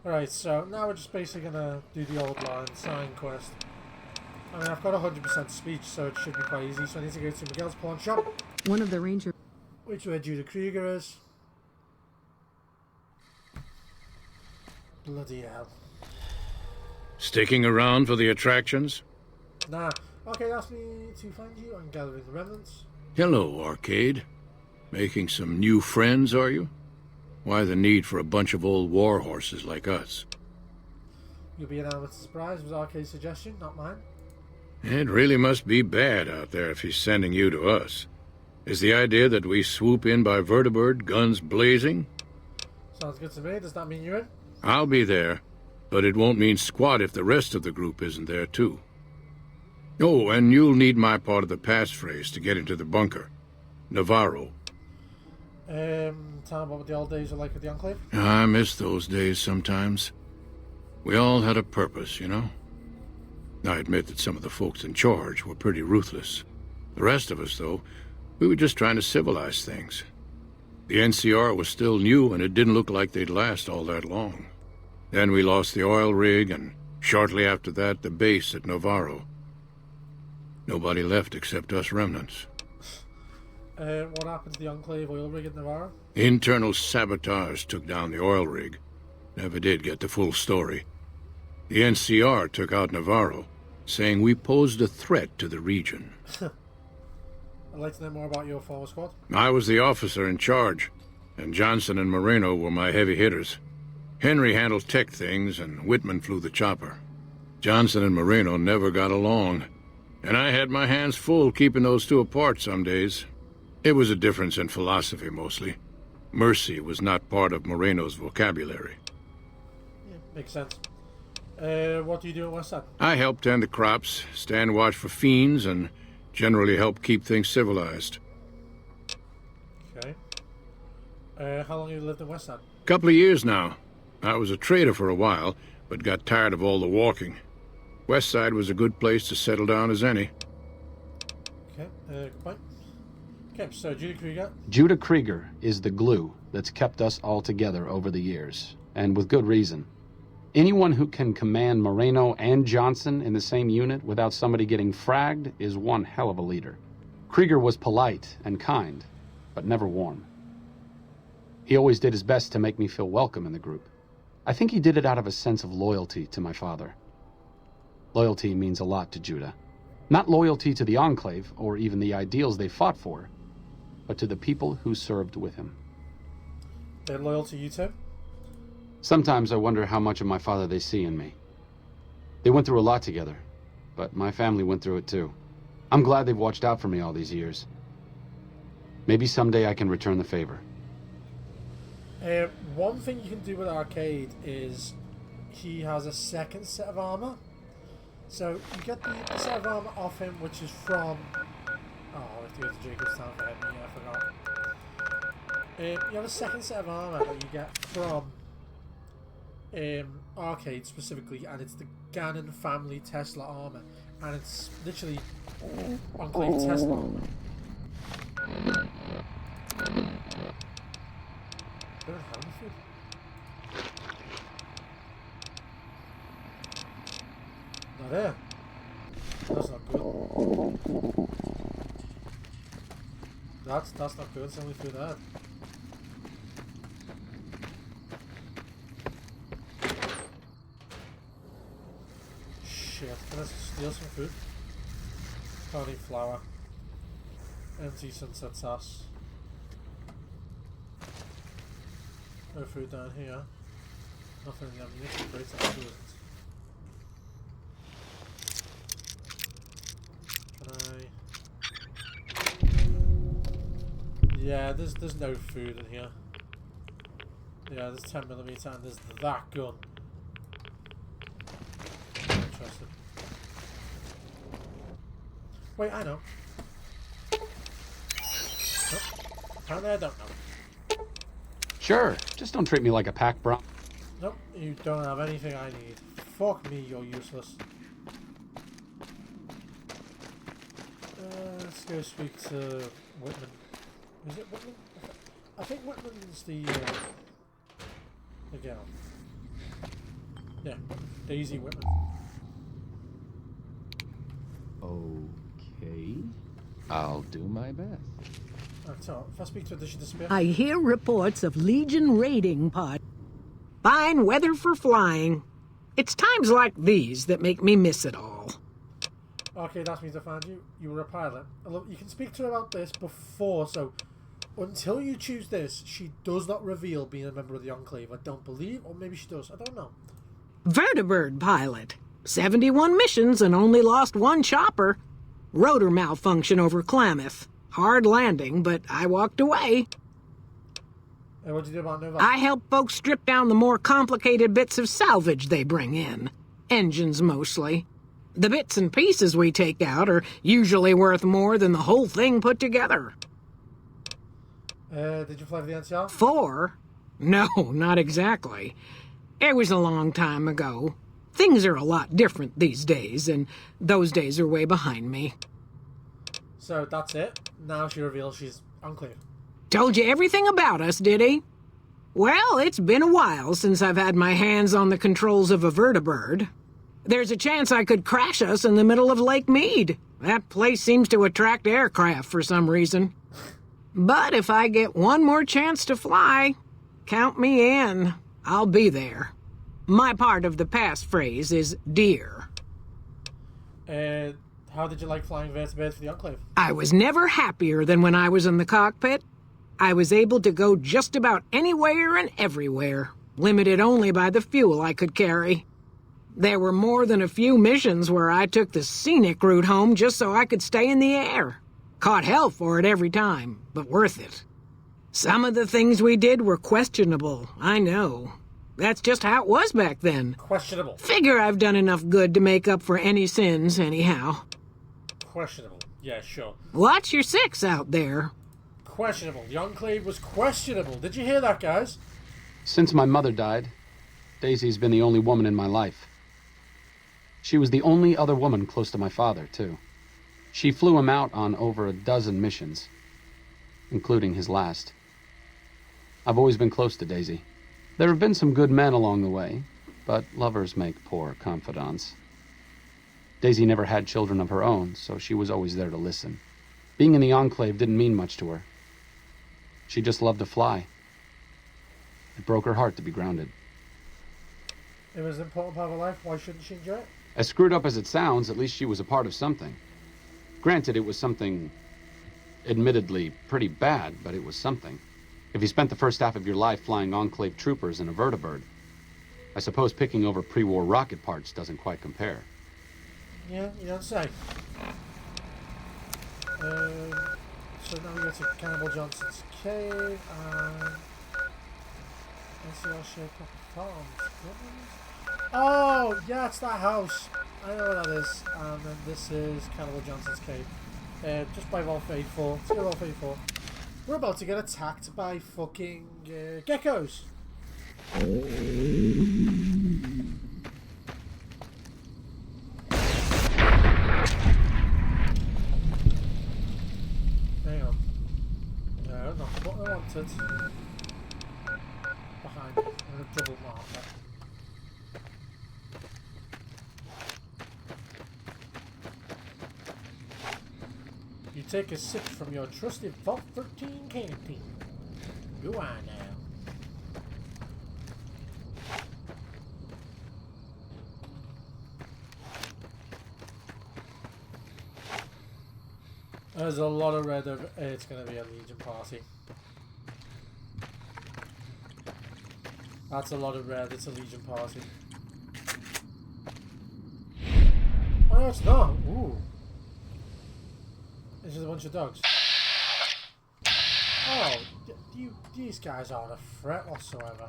Alright, so now we're just basically gonna do the old line, sign quest. I mean, I've got 100% speech, so it should be quite easy. So I need to go to Miguel's pawn shop. One of the ranger... Which where Judah Krieger is. Bloody hell. Sticking around for the attractions? Nah. Okay, ask me to find you. I'm gathering the remnants. Hello, Arcade. Making some new friends, are you? Why the need for a bunch of old war horses like us? You'll be an element of surprise. Was Arcade's suggestion, not mine. It really must be bad out there if he's sending you to us. Is the idea that we swoop in by vertibird, guns blazing? Sounds good to me. Does that mean you're in? I'll be there, but it won't mean squat if the rest of the group isn't there, too. Oh, and you'll need my part of the passphrase to get into the bunker. Navarro. Tell me what the old days are like at the Enclave. I miss those days sometimes. We all had a purpose, you know? I admit that some of the folks in charge were pretty ruthless. The rest of us, though, we were just trying to civilize things. The NCR was still new, and it didn't look like they'd last all that long. Then we lost the oil rig, and shortly after that, the base at Navarro. Nobody left except us remnants. What happened to the Enclave oil rig at Navarro? Internal sabotage took down the oil rig. Never did get the full story. The NCR took out Navarro, saying we posed a threat to the region. I'd like to know more about your former squad. I was the officer in charge, and Johnson and Moreno were my heavy hitters. Henry handled tech things, and Whitman flew the chopper. Johnson and Moreno never got along, and I had my hands full keeping those two apart some days. It was a difference in philosophy, mostly. Mercy was not part of Moreno's vocabulary. Yeah, makes sense. What do you do at Westside? I help tend the crops, stand watch for fiends, and generally help keep things civilized. Okay. How long have you lived in Westside? Couple of years now. I was a trader for a while, but got tired of all the walking. Westside was a good place to settle down as any. Okay, goodbye. Okay, so Judah Krieger. Judah Krieger is the glue that's kept us all together over the years, and with good reason. Anyone who can command Moreno and Johnson in the same unit without somebody getting fragged is one hell of a leader. Krieger was polite and kind, but never warm. He always did his best to make me feel welcome in the group. I think he did it out of a sense of loyalty to my father. Loyalty means a lot to Judah. Not loyalty to the Enclave, or even the ideals they fought for, but to the people who served with him. They're loyal to you too? Sometimes I wonder how much of my father they see in me. They went through a lot together, but my family went through it too. I'm glad they've watched out for me all these years. Maybe someday I can return the favor. One thing you can do with Arcade is he has a second set of armor. So you get the set of armor off him, which is from... Oh, I have to go to Jacobstown for him. Yeah, I forgot. You have a second set of armor that you get from Arcade specifically, and it's the Gannon family Tesla armor, and it's literally Enclave Tesla armor. Don't have any food. Not there. That's not good. That's not good. It's only food I had. Shit. Can I steal some food? Can't eat flour. Empty sunset sauce. No food down here. Nothing in the ammunition crates. I do it. Yeah, there's no food in here. Yeah, there's 10mm and there's that gun. Interesting. Wait, I know. Nope. Apparently I don't know. Sure, just don't treat me like a pack bro. Nope, you don't have anything I need. Fuck me, you're useless. Let's go speak to Whitman. Is it Whitman? I think Whitman's the girl. Yeah, Daisy Whitman. Okay. I'll do my best. Alright, so if I speak to her, does she disappear? I hear reports of Legion raiding pod. Fine weather for flying. It's times like these that make me miss it all. Okay, that means I found you. You were a pilot. Look, you can speak to her about this before, so until you choose this, she does not reveal being a member of the Enclave. I don't believe, or maybe she does. I don't know. Vertibird pilot. 71 missions and only lost one chopper. Rotor malfunction over Klamath. Hard landing, but I walked away. Hey, what'd you do about Nova? I help folks strip down the more complicated bits of salvage they bring in. Engines mostly. The bits and pieces we take out are usually worth more than the whole thing put together. Did you fly for the NCR? 4? No, not exactly. It was a long time ago. Things are a lot different these days, and those days are way behind me. So that's it. Now she reveals she's Enclave. Told you everything about us, did he? Well, it's been a while since I've had my hands on the controls of a vertibird. There's a chance I could crash us in the middle of Lake Mead. That place seems to attract aircraft for some reason. But if I get one more chance to fly, count me in. I'll be there. My part of the passphrase is dear. How did you like flying vertibirds for the Enclave? I was never happier than when I was in the cockpit. I was able to go just about anywhere and everywhere, limited only by the fuel I could carry. There were more than a few missions where I took the scenic route home just so I could stay in the air. Caught hell for it every time, but worth it. Some of the things we did were questionable, I know. That's just how it was back then. Questionable. Figure I've done enough good to make up for any sins, anyhow. Questionable. Yeah, sure. Watch your 6 out there. Questionable. The Enclave was questionable. Did you hear that, guys? Since my mother died, Daisy's been the only woman in my life. She was the only other woman close to my father, too. She flew him out on over a dozen missions, including his last. I've always been close to Daisy. There have been some good men along the way, but lovers make poor confidants. Daisy never had children of her own, so she was always there to listen. Being in the Enclave didn't mean much to her. She just loved to fly. It broke her heart to be grounded. It was an important part of her life. Why shouldn't she enjoy it? As screwed up as it sounds, at least she was a part of something. Granted, it was something admittedly pretty bad, but it was something. If you spent the first half of your life flying Enclave troopers in a vertibird, I suppose picking over pre-war rocket parts doesn't quite compare. Yeah, you don't say. So now we go to Cannibal Johnson's cave and NCR Shape Up Farms. Oh, yeah, it's that house. I know what that is. And then this is Cannibal Johnson's cave. Just by Vault 84. Let's go to Vault 84. We're about to get attacked by fucking geckos. Hang on. No, not what I wanted. Behind it. I'm going to double mark that. You take a sip from your trusted Vault 13 canteen. Go on now. There's a lot of red over. It's going to be a Legion party. That's a lot of red. It's a Legion party. Oh, no, it's not. Ooh. It's just a bunch of dogs. Oh, these guys aren't a threat whatsoever.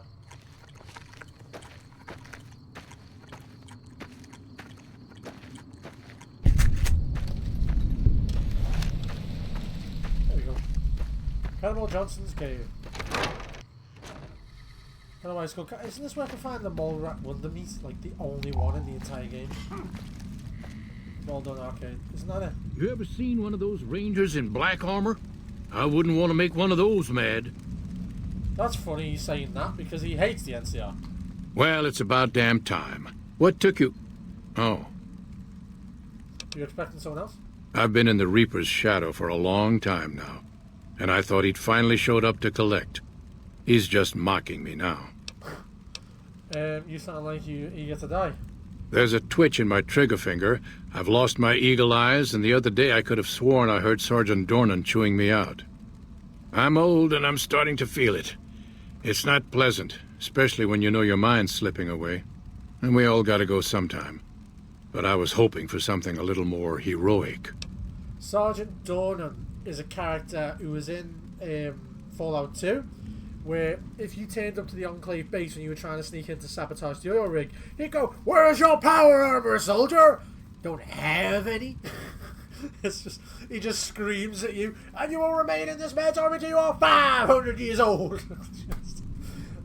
There we go. Cannibal Johnson's cave. I don't know why it's called. Isn't this where I can find the mole rat wonder meat? Like the only one in the entire game. Well done, arcade. Isn't that it? You ever seen one of those rangers in black armor? I wouldn't want to make one of those mad. That's funny he's saying that because he hates the NCR. Well, it's about damn time. What took you... Oh, You expecting someone else? I've been in the Reaper's shadow for a long time now, and I thought he'd finally showed up to collect. He's just mocking me now. You sound like you eager to die. There's a twitch in my trigger finger. I've lost my eagle eyes, and the other day I could have sworn I heard Sergeant Dornan chewing me out. I'm old, and I'm starting to feel it. It's not pleasant, especially when you know your mind's slipping away. And we all gotta go sometime. But I was hoping for something a little more heroic. Sergeant Dornan is a character who was in Fallout 2, where if you turned up to the Enclave base when you were trying to sneak in to sabotage the oil rig, he'd go, "Where's your power armor, soldier?" "Don't have any." It's just, he just screams at you, "And you will remain in this man's army till you are 500 years old."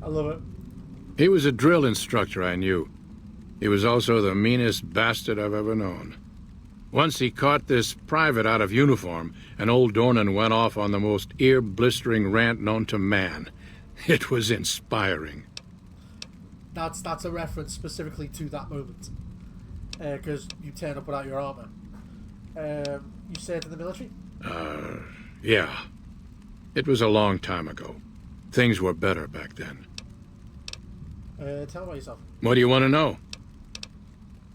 I love it. He was a drill instructor I knew. He was also the meanest bastard I've ever known. Once he caught this private out of uniform, and old Dornan went off on the most ear-blistering rant known to man. It was inspiring. That's a reference specifically to that moment, because you turn up without your armor. You served in the military? Yeah. It was a long time ago. Things were better back then. Tell me about yourself. What do you want to know?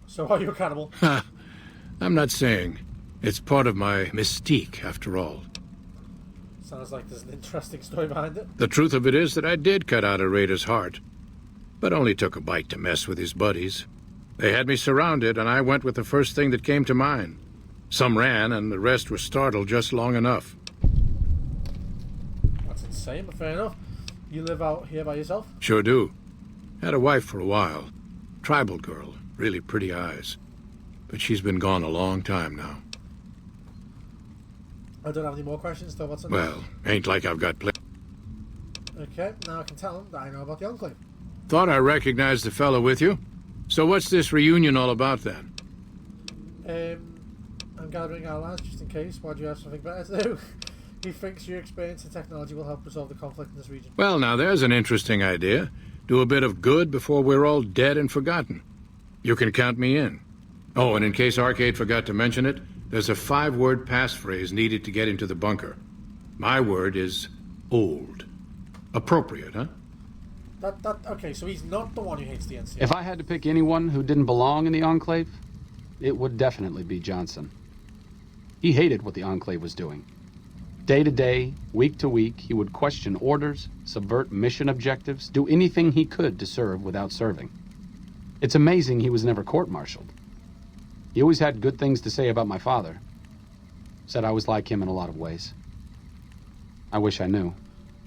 So, are you a cannibal? I'm not saying. It's part of my mystique, after all. Sounds like there's an interesting story behind it. The truth of it is that I did cut out a raider's heart, but only took a bite to mess with his buddies. They had me surrounded, and I went with the first thing that came to mind. Some ran, and the rest were startled just long enough. That's insane, but fair enough. You live out here by yourself? Sure do. Had a wife for a while. Tribal girl, really pretty eyes. But she's been gone a long time now. I don't have any more questions, though. What's Well, ain't like I've got Okay, now I can tell him that I know about the Enclave. Thought I recognized the fellow with you. So what's this reunion all about, then? I'm gathering our lads just in case. Why do you have something better to do? He thinks your experience and technology will help resolve the conflict in this region. Well, now there's an interesting idea. Do a bit of good before we're all dead and forgotten. You can count me in. Oh, and in case Arcade forgot to mention it, there's a 5-word passphrase needed to get into the bunker. My word is old. Appropriate, huh? Okay, so he's not the one who hates the NCR. If I had to pick anyone who didn't belong in the Enclave, it would definitely be Johnson. He hated what the Enclave was doing. Day to day, week to week, he would question orders, subvert mission objectives, do anything he could to serve without serving. It's amazing he was never court-martialed. He always had good things to say about my father. Said I was like him in a lot of ways. I wish I knew.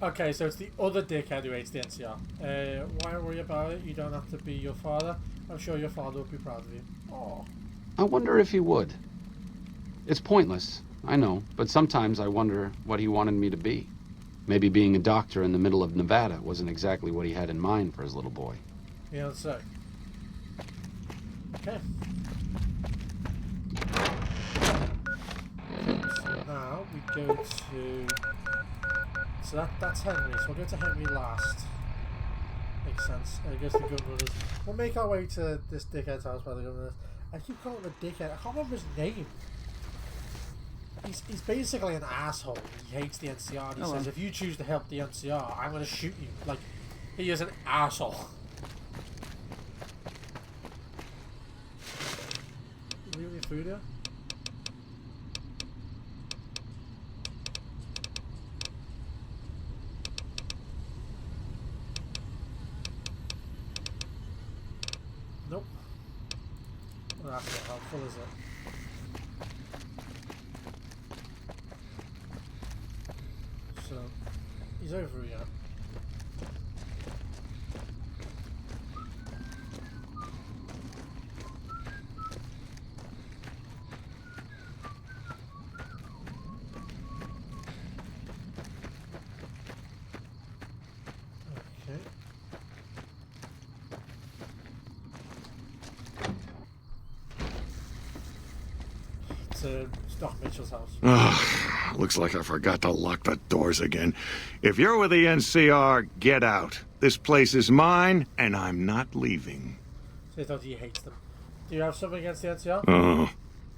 Okay, so it's the other dickhead who hates the NCR. Why worry about it? You don't have to be your father. I'm sure your father would be proud of you. Oh. I wonder if he would. It's pointless, I know, but sometimes I wonder what he wanted me to be. Maybe being a doctor in the middle of Nevada wasn't exactly what he had in mind for his little boy. You don't say. Okay. So now we go to... So that's Henry, so we'll go to Henry last. Makes sense. I guess the gunrunners. We'll make our way to this dickhead's house by the gunrunners. I keep calling him a dickhead. I can't remember his name. He's basically an asshole. He hates the NCR. And he says, if you choose to help the NCR, I'm going to shoot you. Like, he is an asshole. Leave any food here? Nope. Well, that's not helpful, is it? So, he's over here. Okay. to Doc Mitchell's house. Ugh, looks like I forgot to lock the doors again. If you're with the NCR, get out. This place is mine, and I'm not leaving. So he thought he hates them. Do you have something against the NCR? Oh,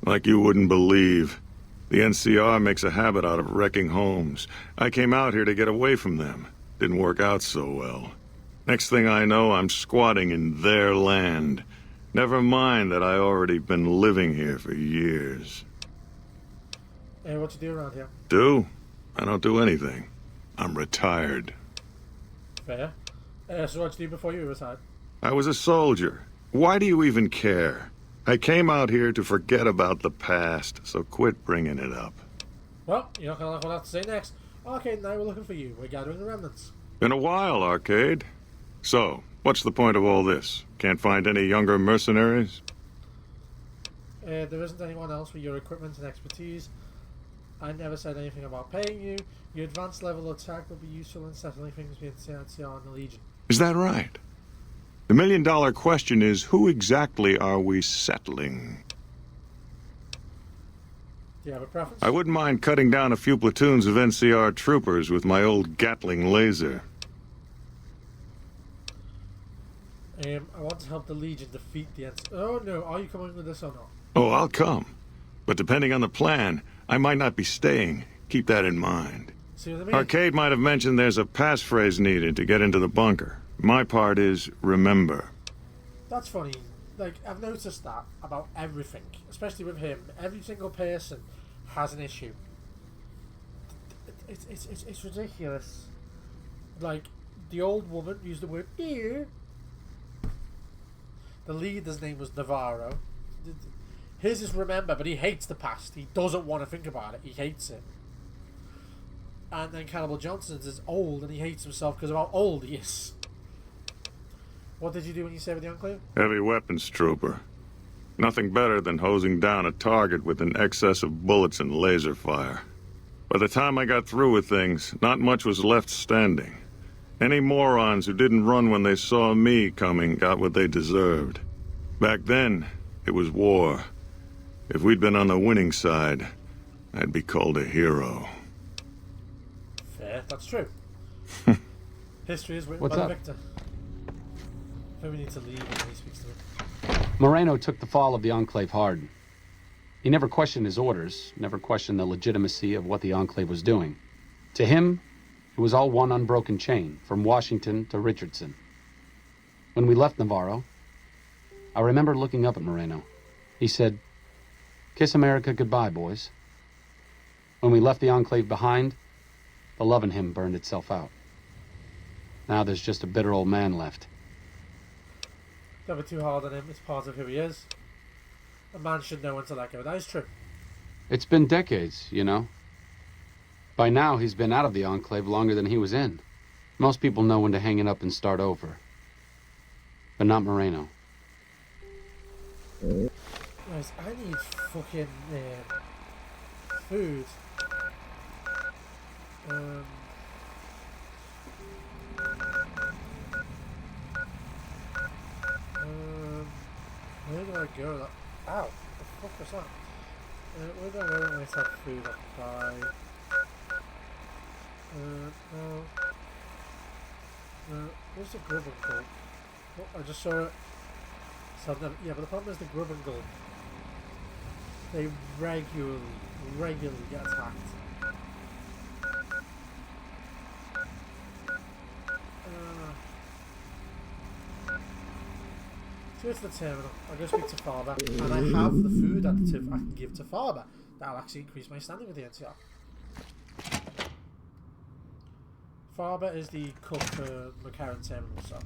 like you wouldn't believe. The NCR makes a habit out of wrecking homes. I came out here to get away from them. Didn't work out so well. Next thing I know, I'm squatting in their land. Never mind that I already been living here for years. Hey, what you do around here? Do? I don't do anything. I'm retired. Fair. So what did you do before you retired? I was a soldier. Why do you even care? I came out here to forget about the past, so quit bringing it up. Well, you're not going to like what I have to say next. Okay, now we're looking for you. We're gathering the remnants. Been a while, Arcade. So, what's the point of all this? Can't find any younger mercenaries? There isn't anyone else with your equipment and expertise. I never said anything about paying you. Your advanced level attack will be useful in settling things between the NCR and the Legion. Is that right? The million-dollar question is, who exactly are we settling? Do you have a preference? I wouldn't mind cutting down a few platoons of NCR troopers with my old Gatling laser. I want to help the Legion defeat the NCR. Oh no, are you coming with us or not? Oh, I'll come. But depending on the plan, I might not be staying. Keep that in mind. See what I mean? Arcade might have mentioned there's a passphrase needed to get into the bunker. My part is remember. That's funny. Like, I've noticed that about everything, especially with him. Every single person has an issue. It's ridiculous. Like, the old woman used the word ear. The leader's name was Navarro. His is remember, but he hates the past. He doesn't want to think about it. He hates it. And then Cannibal Johnson's is old, and he hates himself because of how old he is. What did you do when you saved the Enclave? Heavy weapons trooper. Nothing better than hosing down a target with an excess of bullets and laser fire. By the time I got through with things, not much was left standing. Any morons who didn't run when they saw me coming got what they deserved. Back then, it was war. If we'd been on the winning side, I'd be called a hero. Fair, that's true. History is written What's by up? the victor. I think we need to leave when he speaks to me. Moreno took the fall of the Enclave hard. He never questioned his orders, never questioned the legitimacy of what the Enclave was doing. To him, it was all one unbroken chain, from Washington to Richardson. When we left Navarro, I remember looking up at Moreno. He said, "Kiss America goodbye, boys." When we left the Enclave behind, the love in him burned itself out. Now there's just a bitter old man left. Never too hard on him. It's part of who he is. A man should know when to let go. That is true. It's been decades, you know. By now, he's been out of the Enclave longer than he was in. Most people know when to hang it up and start over. But not Moreno. Guys, I need fucking food. Where do I go? Ow! The fuck was that? Where do I go when I have food? I can buy. No. No. Where's the grub and gulp? Oh, I just saw it. So I've never, yeah, but the problem is the grub and gulp. They regularly get attacked. Go to the terminal. I'll go speak to Farber, and I have the food additive I can give to Farber. That'll actually increase my standing with the NCR. Farber is the cook for McCarran Terminal, so.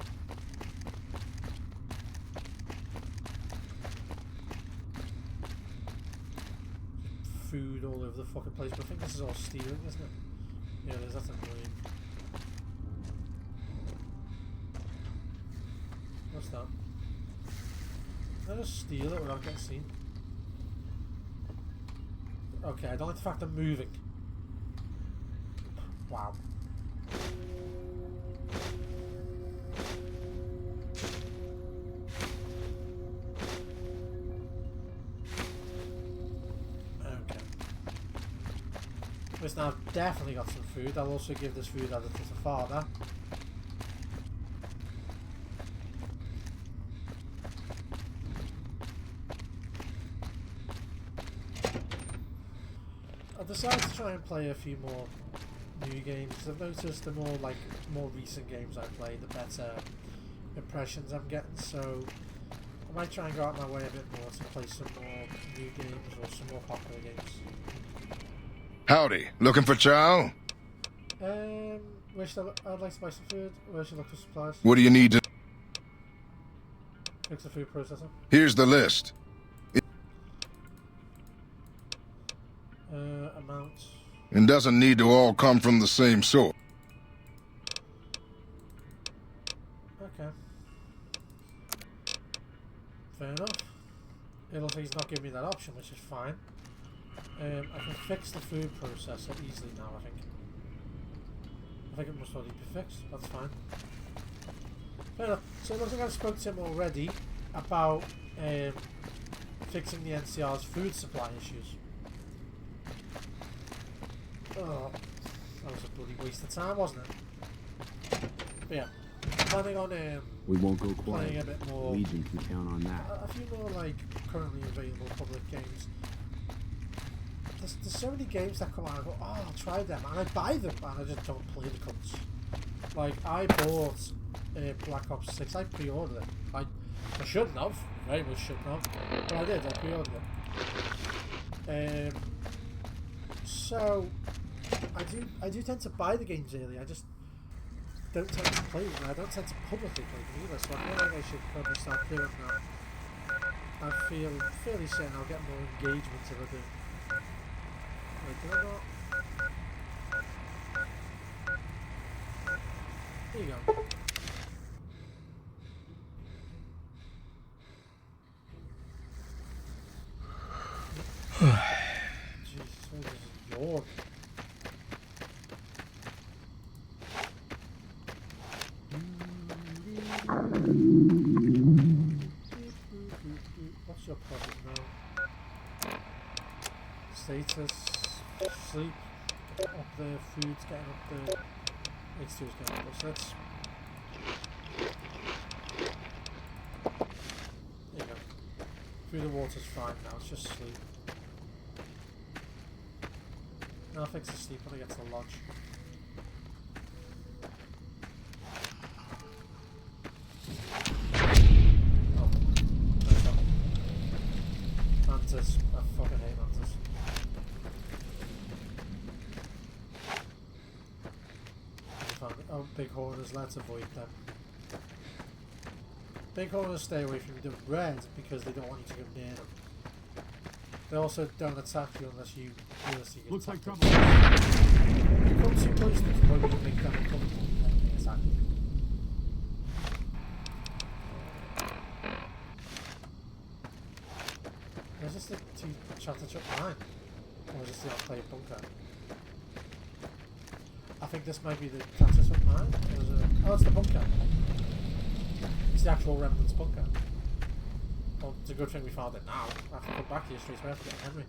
Food all over the fucking place, but I think this is all stealing, isn't it? Yeah, there's that's annoying. What's that? Can I just steal it without getting seen? Okay, I don't like the fact I'm moving. Wow. Listen, I've definitely got some food. I'll also give this food either to the father. I decided to try and play a few more new games. I've noticed the more recent games I play, the better impressions I'm getting. So I might try and go out my way a bit more to play some more new games or some more popular games. Howdy. Looking for chow? I'd like to buy some food. Where should I look for supplies? What do you need to... Fix the food processor. Here's the list. Amount. It doesn't need to all come from the same source. Okay. Fair enough. It looks like he's not giving me that option, which is fine. I can fix the food processor easily now, I think. I think it must already be fixed. That's fine. Fair enough. So it looks like I spoke to him already about fixing the NCR's food supply issues. Oh, that was a bloody waste of time, wasn't it? But yeah, planning on we won't go playing quiet. a bit more. Legion can count on that. A few more like currently available public games. There's so many games that come out and I go, oh, I'll try them, and I buy them, and I just don't play the cunts. Like, I bought Black Ops 6, I pre-ordered it. I shouldn't have, very much shouldn't have, but I did, I pre-ordered it. So, I do tend to buy the games early, I just don't tend to play them, I don't tend to publicly play them either, so I feel like I should probably start doing that. I feel fairly certain I'll get more engagement if I do. Wait, do I not? There you go. Jesus, where's this yawn? What's your problem now? Status, sleep, up there, food's getting up there, X2's getting up there, so let's... There you go. Food and water's fine now, it's just sleep. Now I'll fix the sleep when I get to the lodge. Mantis. I fucking hate mantis. Oh, big horners, let's avoid them. Big horners stay away from the red because they don't want you to go near them. They also don't attack you unless you realistically get Looks like attacked. trouble. If you come too close to them, maybe you make them uncomfortable and then they attack you. Is this the chatter truck mine? Or is this the enclave bunker? I think this might be the chatter truck mine. Or is it... Oh, it's the bunker. It's the actual remnants bunker. Well, it's a good thing we found it now. I have to come back here straight away after getting Henry.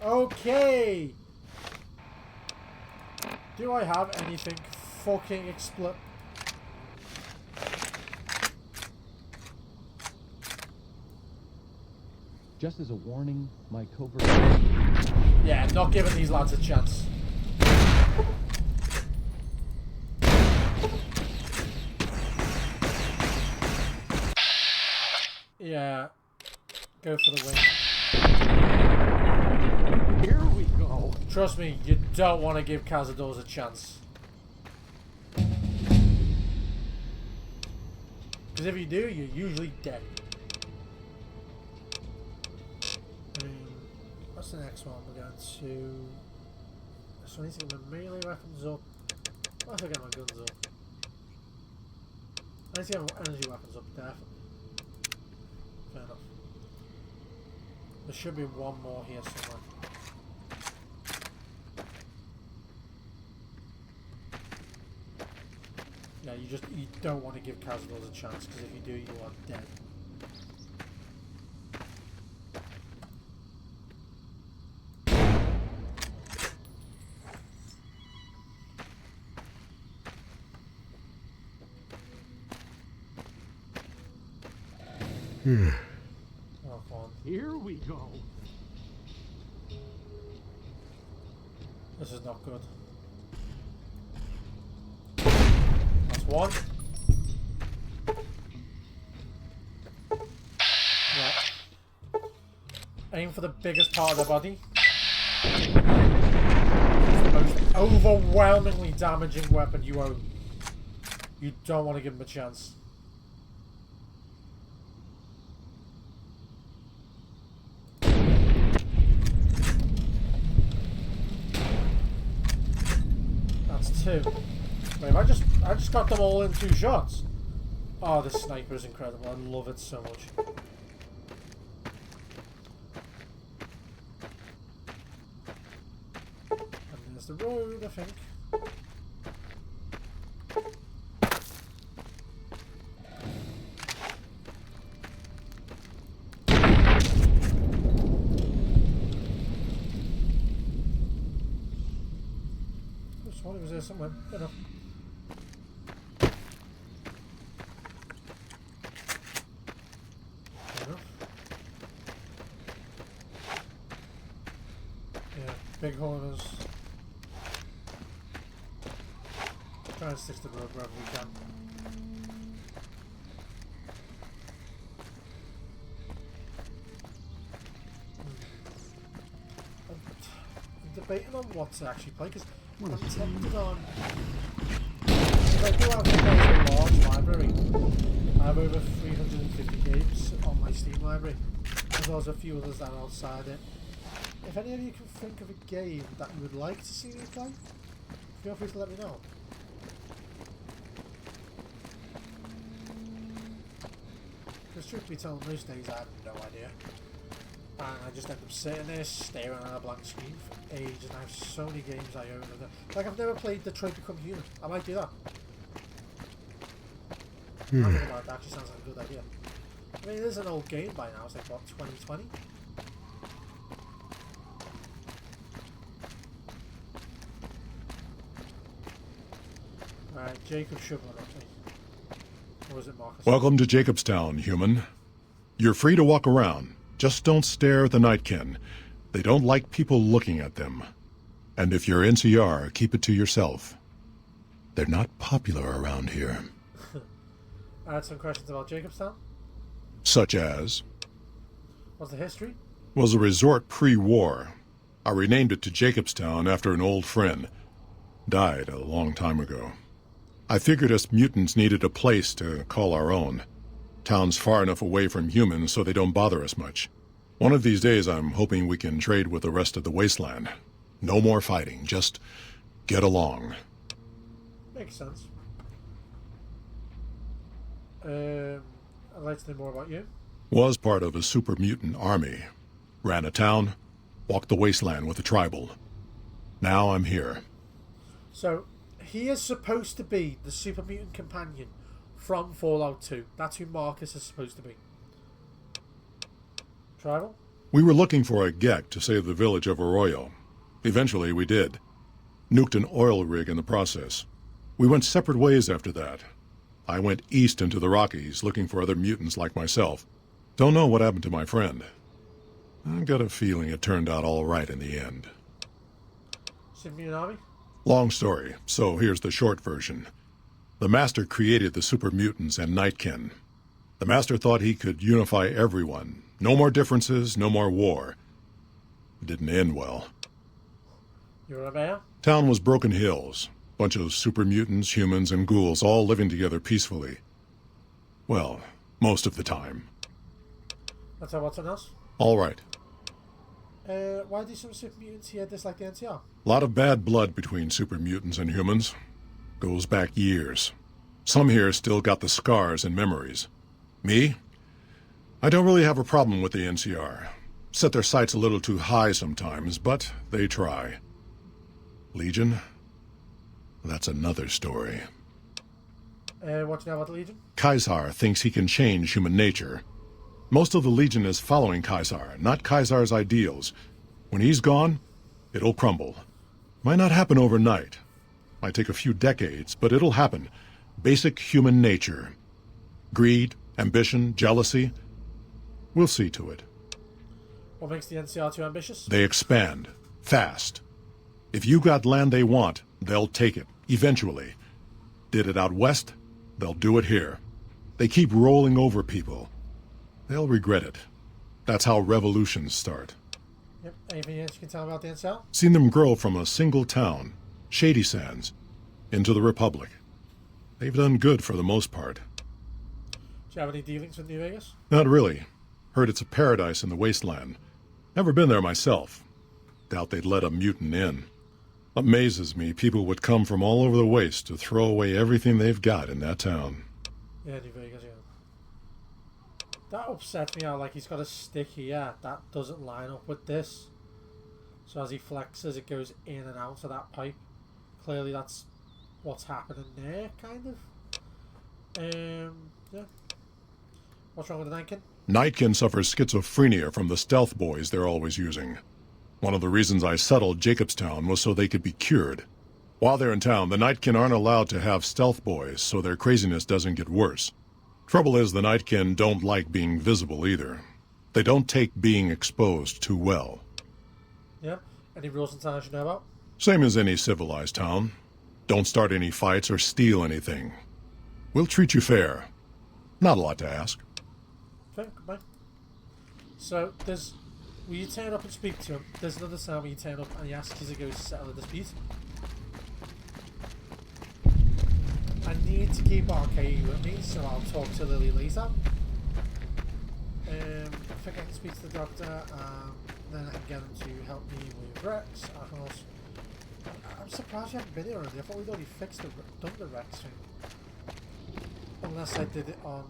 Okay! Do I have anything fucking explode? Just as a warning, my covert... Yeah, not giving these lads a chance. Yeah. Go for the win. Here we go. Trust me, you don't want to give Cazadors a chance. Because if you do, you're usually dead. What's the next one? We're going to... So I need to get my melee weapons up. I have to get my guns up. I need to get my energy weapons up, definitely. Fair enough. There should be one more here somewhere. Yeah, Yeah, you don't want to give casuals a chance, because if you do, you are dead. Oh, come on. Here we go. This is not good. That's one. Right. Aim for the biggest part of the body. It's the most overwhelmingly damaging weapon you own. You don't want to give him a chance. That's two. Wait, I just got them all in 2 shots. Oh, this sniper is incredible. I love it so much. And there's the road, I think. This one was there somewhere. Fair enough. Big horners. Try and stick to the road wherever we can. I'm debating on what to actually play, because I'm tempted on... I do have a large library. I have over 350 games on my Steam library, as well as a few others that are outside it. If any of you can think of a game that you would like to see me play, feel free to let me know. Because truth be told, most days I have no idea. And I just end up sitting there, staring at a blank screen for ages, and I have so many games I own. Like, I've never played Detroit Become Human. I might do that. I don't know about that, actually sounds like a good idea. I mean, it is an old game by now, it's like, what, 2020? Alright, Jacob shoveling up me. Or is it Marcus? Welcome to Jacobstown, human. You're free to walk around. Just don't stare at the Nightkin. They don't like people looking at them. And if you're NCR, keep it to yourself. They're not popular around here. I had some questions about Jacobstown. Such as? What's the history? Was a resort pre-war. I renamed it to Jacobstown after an old friend. Died a long time ago. I figured us mutants needed a place to call our own. Town's far enough away from humans so they don't bother us much. One of these days I'm hoping we can trade with the rest of the wasteland. No more fighting, just get along. Makes sense. I'd like to know more about you. Was part of a super mutant army. Ran a town, walked the wasteland with a tribal. Now I'm here. So, he is supposed to be the super mutant companion from Fallout 2. That's who Marcus is supposed to be. Tribal? We were looking for a Gek to save the village of Arroyo. Eventually we did. Nuked an oil rig in the process. We went separate ways after that. I went east into the Rockies looking for other mutants like myself. Don't know what happened to my friend. I've got a feeling it turned out all right in the end. Super mutant army? Long story, so here's the short version. The Master created the super mutants and Nightkin. The Master thought he could unify everyone. No more differences, no more war. It didn't end well. You're a mayor? Town was Broken Hills. Bunch of super mutants, humans, and ghouls all living together peacefully. Well, most of the time. That's how what's on us? All right. Why do some super mutants here dislike the NCR? A lot of bad blood between super mutants and humans. Goes back years. Some here still got the scars and memories. Me? I don't really have a problem with the NCR. Set their sights a little too high sometimes, but they try. Legion? That's another story. What do you know about the Legion? Caesar thinks he can change human nature. Most of the Legion is following Caesar, not Caesar's ideals. When he's gone, it'll crumble. Might not happen overnight. Might take a few decades, but it'll happen. Basic human nature. Greed, ambition, jealousy. We'll see to it. What makes the NCR too ambitious? They expand. Fast. If you got land they want, they'll take it. Eventually. Did it out west, they'll do it here. They keep rolling over people. They'll regret it. That's how revolutions start. Yep. Anything else you can tell about the NCR? Seen them grow from a single town, Shady Sands, into the Republic. They've done good for the most part. Do you have any dealings with New Vegas? Not really. Heard it's a paradise in the wasteland. Never been there myself. Doubt they'd let a mutant in. Amazes me people would come from all over the waste to throw away everything they've got in that town. Yeah, New Vegas, yeah. That upsets me out, like he's got a stick here that doesn't line up with this. So as he flexes, it goes in and out of that pipe. Clearly that's what's happening there, kind of. Yeah. What's wrong with the Nightkin? Nightkin suffers schizophrenia from the stealth boys they're always using. One of the reasons I settled Jacobstown was so they could be cured. While they're in town, the Nightkin aren't allowed to have stealth boys, so their craziness doesn't get worse. Trouble is, the Nightkin don't like being visible either. They don't take being exposed too well. Yeah. Any rules and towns you know about? Same as any civilized town. Don't start any fights or steal anything. We'll treat you fair. Not a lot to ask. Fair, goodbye. So, when you turn up and speak to him, there's another sound when you turn up and he asks you to go settle a dispute. I need to keep Arcade with me, so I'll talk to Lily later. I think I can speak to the doctor, then I can get him to help me with Rex. I can also... I'm surprised you haven't been here already. I thought we'd already done the Rex thing. Unless I did it on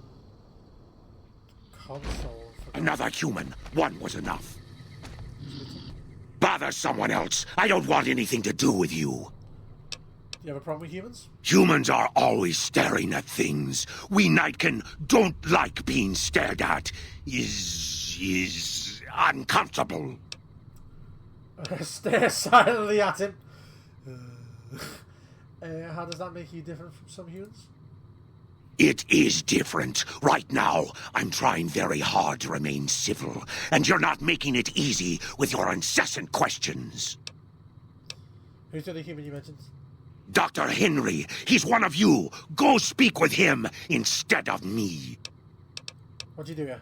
console. Another human. One was enough. Bother someone else. I don't want anything to do with you. You have a problem with humans? Humans are always staring at things. We Nightkin don't like being stared at. Is uncomfortable. Stare silently at him. How does that make you different from some humans? It is different. Right now, I'm trying very hard to remain civil, and you're not making it easy with your incessant questions. Who's the other human you mentioned? Dr. Henry, he's one of you. Go speak with him instead of me. What'd you do here?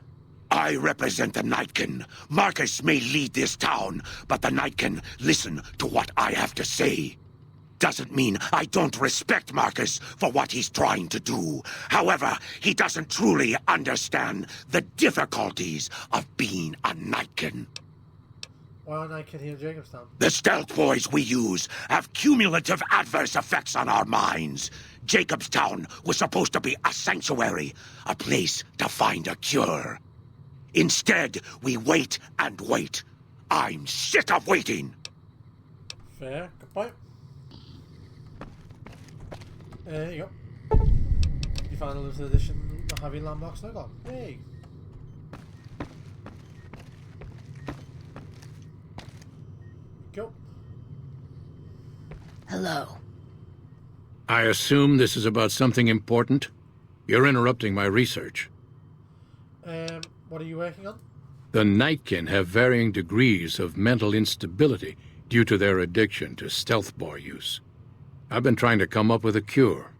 I represent the Nightkin. Marcus may lead this town, but the Nightkin listen to what I have to say. Doesn't mean I don't respect Marcus for what he's trying to do. However, he doesn't truly understand the difficulties of being a Nightkin. Why aren't I here in Jacobstown? The stealth boys we use have cumulative adverse effects on our minds. Jacobstown was supposed to be a sanctuary, a place to find a cure. Instead, we wait and wait. I'm sick of waiting. Fair. Goodbye. There you go. You found a limited edition of Heavy Landmark Snow Golem. Hey. Go. Hello. I assume this is about something important? You're interrupting my research. What are you working on? The Nightkin have varying degrees of mental instability due to their addiction to stealth boy use. I've been trying to come up with a cure.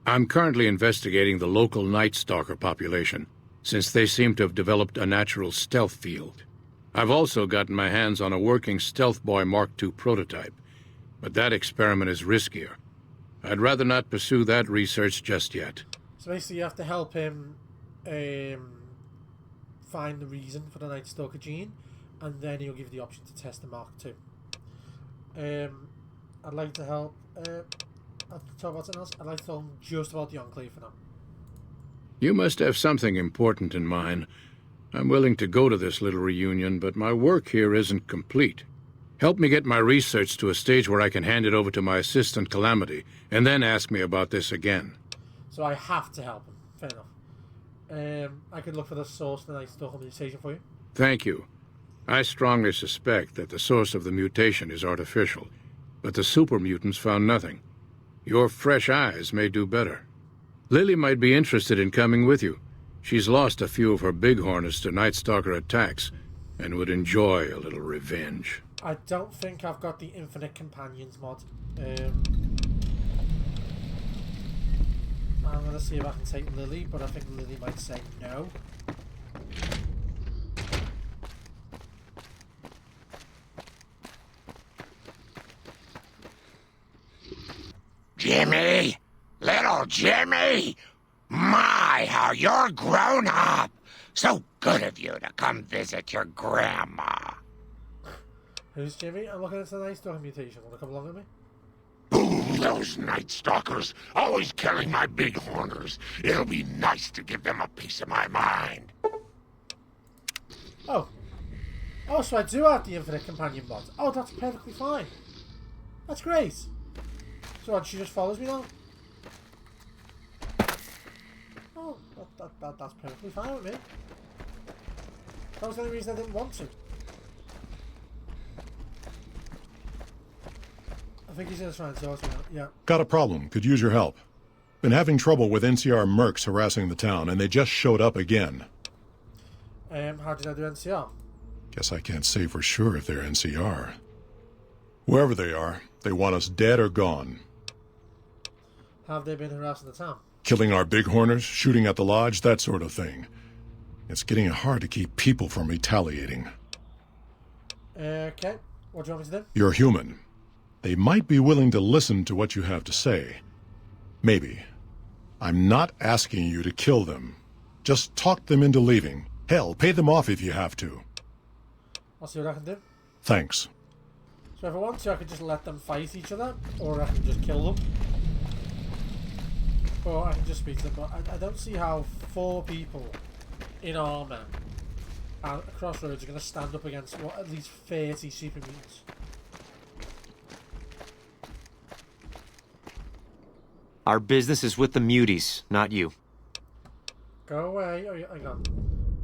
I'm currently investigating the local Night Stalker population, since they seem to have developed a natural stealth field. I've also gotten my hands on a working Stealth Boy Mark II prototype, but that experiment is riskier. I'd rather not pursue that research just yet. So basically you have to help him find the reason for the Night Stalker gene, and then he'll give you the option to test the Mark II. I'd like to help... I'll talk about something else. I'd like to tell him just about the Enclave for now. You must have something important in mind. I'm willing to go to this little reunion, but my work here isn't complete. Help me get my research to a stage where I can hand it over to my assistant, Calamity, and then ask me about this again. So I have to help him. Fair enough. I could look for the source of the night stalker mutation for you. Thank you. I strongly suspect that the source of the mutation is artificial, but the super mutants found nothing. Your fresh eyes may do better. Lily might be interested in coming with you. She's lost a few of her bighorners to Night Stalker attacks and would enjoy a little revenge. I don't think I've got the Infinite Companions mod. I'm going to see if I can take Lily, but I think Lily might say no. Jimmy! Little Jimmy! My, how you're grown up! So good of you to come visit your grandma. Who's Jimmy? I'm looking at the Night Stalker mutation. Want to come along with me? Ooh, those Night Stalkers, always killing my bighorners. It'll be nice to give them a piece of my mind. Oh. Oh, so I do have the Infinite Companion mod. Oh, that's perfectly fine. That's great. So what, she just follows me now? Oh, that's perfectly fine with me. That was the only reason I didn't want to. I think he's going to try and source me now. Yeah. Got a problem. Could use your help. Been having trouble with NCR mercs harassing the town, and they just showed up again. How did I do NCR? Guess I can't say for sure if they're NCR. Whoever they are, they want us dead or gone. Have they been harassing the town? Killing our bighorners, shooting at the lodge, that sort of thing. It's getting hard to keep people from retaliating. Okay. What do you want me to do? You're human. They might be willing to listen to what you have to say. Maybe. I'm not asking you to kill them. Just talk them into leaving. Hell, pay them off if you have to. I'll see what I can do. Thanks. So if I want to, I could just let them fight each other, or I can just kill them. Or I can just speak to them, but I don't see how 4 people in armour at a crossroads are going to stand up against, what, at least 30 super mutants. Our business is with the muties, not you. Go away. Oh, hang on.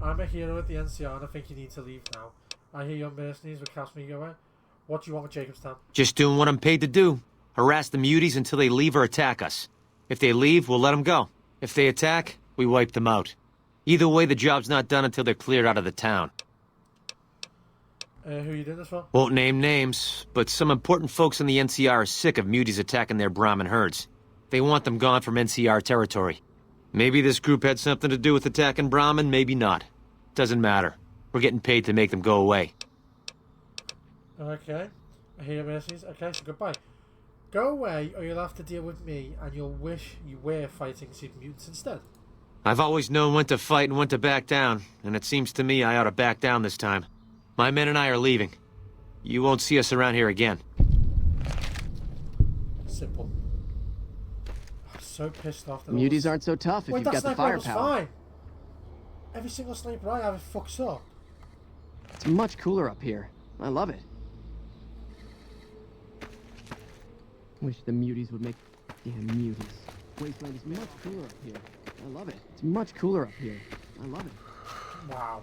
I'm a hero at the NCR and I think you need to leave now. I hear your mercenaries would cast me away. What do you want with Jacobstown? Just doing what I'm paid to do. Harass the muties until they leave or attack us. If they leave, we'll let them go. If they attack, we wipe them out. Either way, the job's not done until they're cleared out of the town. Who are you doing this for? Won't name names, but some important folks in the NCR are sick of muties attacking their Brahmin herds. They want them gone from NCR territory. Maybe this group had something to do with attacking Brahmin, maybe not. Doesn't matter. We're getting paid to make them go away. Okay. I hear your mercenaries. Okay, so goodbye. Go away, or you'll have to deal with me, and you'll wish you were fighting super mutants instead. I've always known when to fight and when to back down, and it seems to me I ought to back down this time. My men and I are leaving. You won't see us around here again. Simple. I'm so pissed off that Muties aren't so tough if Wait, you've that got the sniper was firepower. fine. Every single sniper I have, it fucks up. It's much cooler up here. I love it. Wish the muties would make... Damn muties. Wasteland is much cooler up here. I love it. It's much cooler up here. I love it. Wow.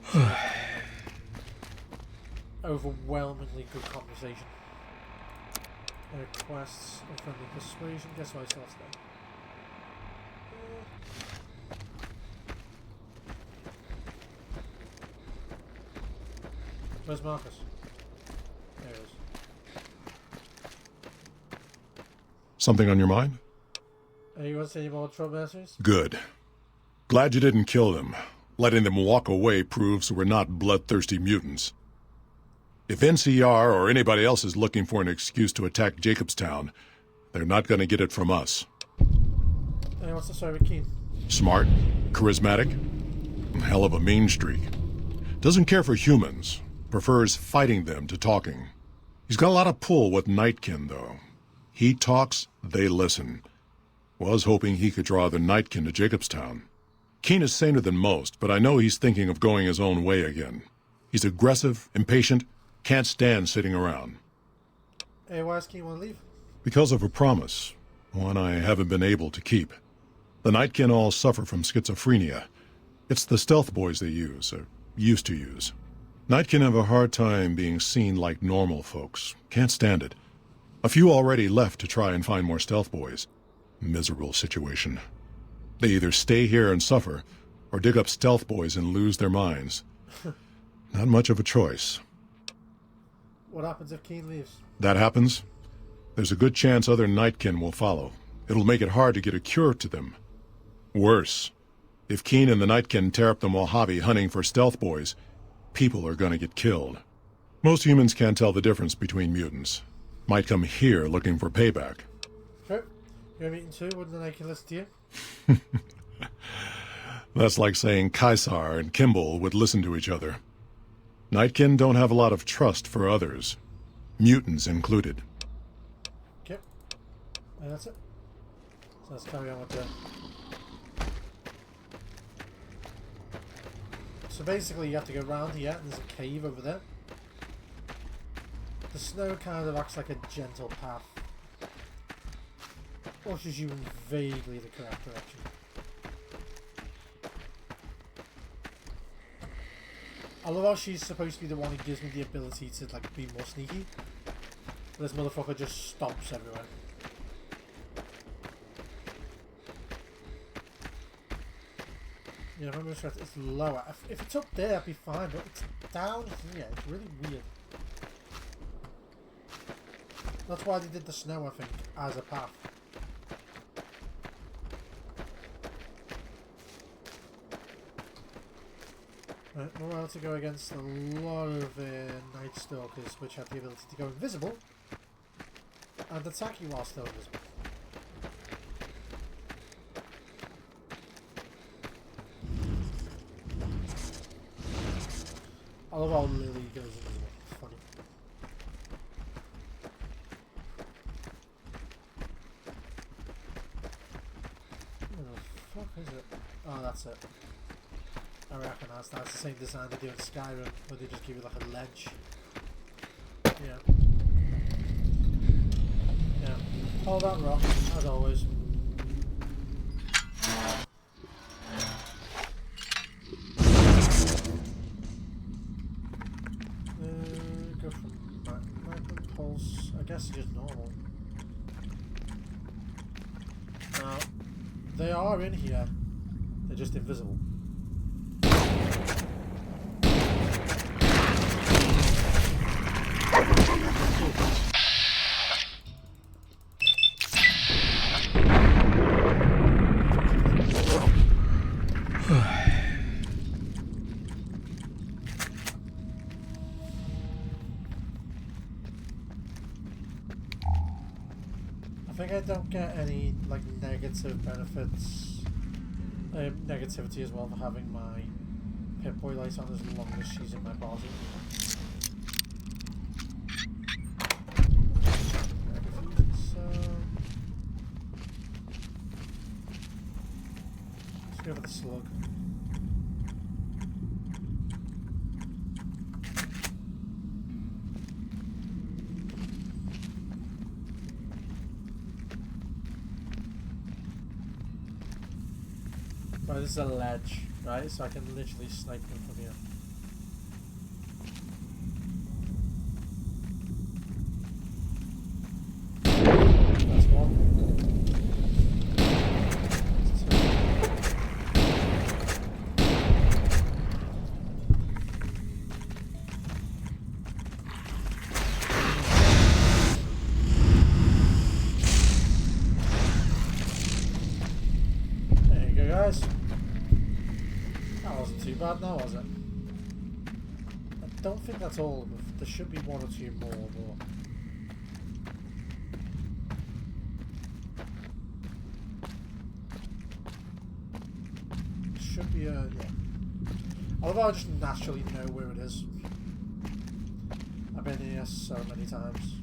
Overwhelmingly good conversation. Quests of friendly persuasion. Guess what I saw today? Where's Marcus? There he is. Something on your mind? You want to see any more trouble mercenaries? Good. Glad you didn't kill them. Letting them walk away proves we're not bloodthirsty mutants. If NCR or anybody else is looking for an excuse to attack Jacobstown, they're not going to get it from us. What's the story with Keen? Smart, charismatic, hell of a mean streak. Doesn't care for humans, prefers fighting them to talking. He's got a lot of pull with Nightkin, though. He talks, they listen. Was hoping he could draw the Nightkin to Jacobstown. Keen is saner than most, but I know he's thinking of going his own way again. He's aggressive, impatient, can't stand sitting around. Why does Keen want to leave? Because of a promise, one I haven't been able to keep. The Nightkin all suffer from schizophrenia. It's the stealth boys they use, or used to use. Nightkin have a hard time being seen like normal folks. Can't stand it. A few already left to try and find more stealth boys. Miserable situation. They either stay here and suffer, or dig up stealth boys and lose their minds. Not much of a choice. What happens if Keen leaves? That happens, there's a good chance other Nightkin will follow. It'll make it hard to get a cure to them. Worse, if Keen and the Nightkin tear up the Mojave hunting for stealth boys, people are gonna get killed. Most humans can't tell the difference between mutants. Might come here looking for payback. True. You're a mutant too, wouldn't the Nightkin listen to you? That's like saying Caesar and Kimball would listen to each other. Nightkin don't have a lot of trust for others, mutants included. Okay. And that's it. So let's carry on with the... So basically you have to go round here, and there's a cave over there. The snow kind of acts like a gentle path. Pushes you in vaguely the correct direction. I love how she's supposed to be the one who gives me the ability to like be more sneaky. This motherfucker just stomps everywhere. Yeah, if I'm correct, it's lower. If it's up there, I'd be fine, but it's down here. It's really weird. That's why they did the snow, I think, as a path. Right, we're about to go against a lot of Night Stalkers, which have the ability to go invisible and attack you while still invisible. I love how Lily goes invisible. It's funny. Where the fuck is it? Oh, that's it. I recognise that. It's the same design they do in Skyrim, where they just give you like a ledge. Yeah. Yeah. Hold that rock, as always. Go from Magnum Pulse. I guess it's just normal. Now, they are in here. They're just invisible. I think I don't get any like negative benefits, negativity as well for having my Pip-Boy light on as long as she's in my party. So let's go for the slug. Right, this is a ledge, right? So I can literally snipe them from here. That's one. That's two. There you go, guys. That wasn't too bad now, was it? I don't think that's all of them. There should be one or two more, but... Should be a... yeah. I love how I just naturally know where it is. I've been here so many times.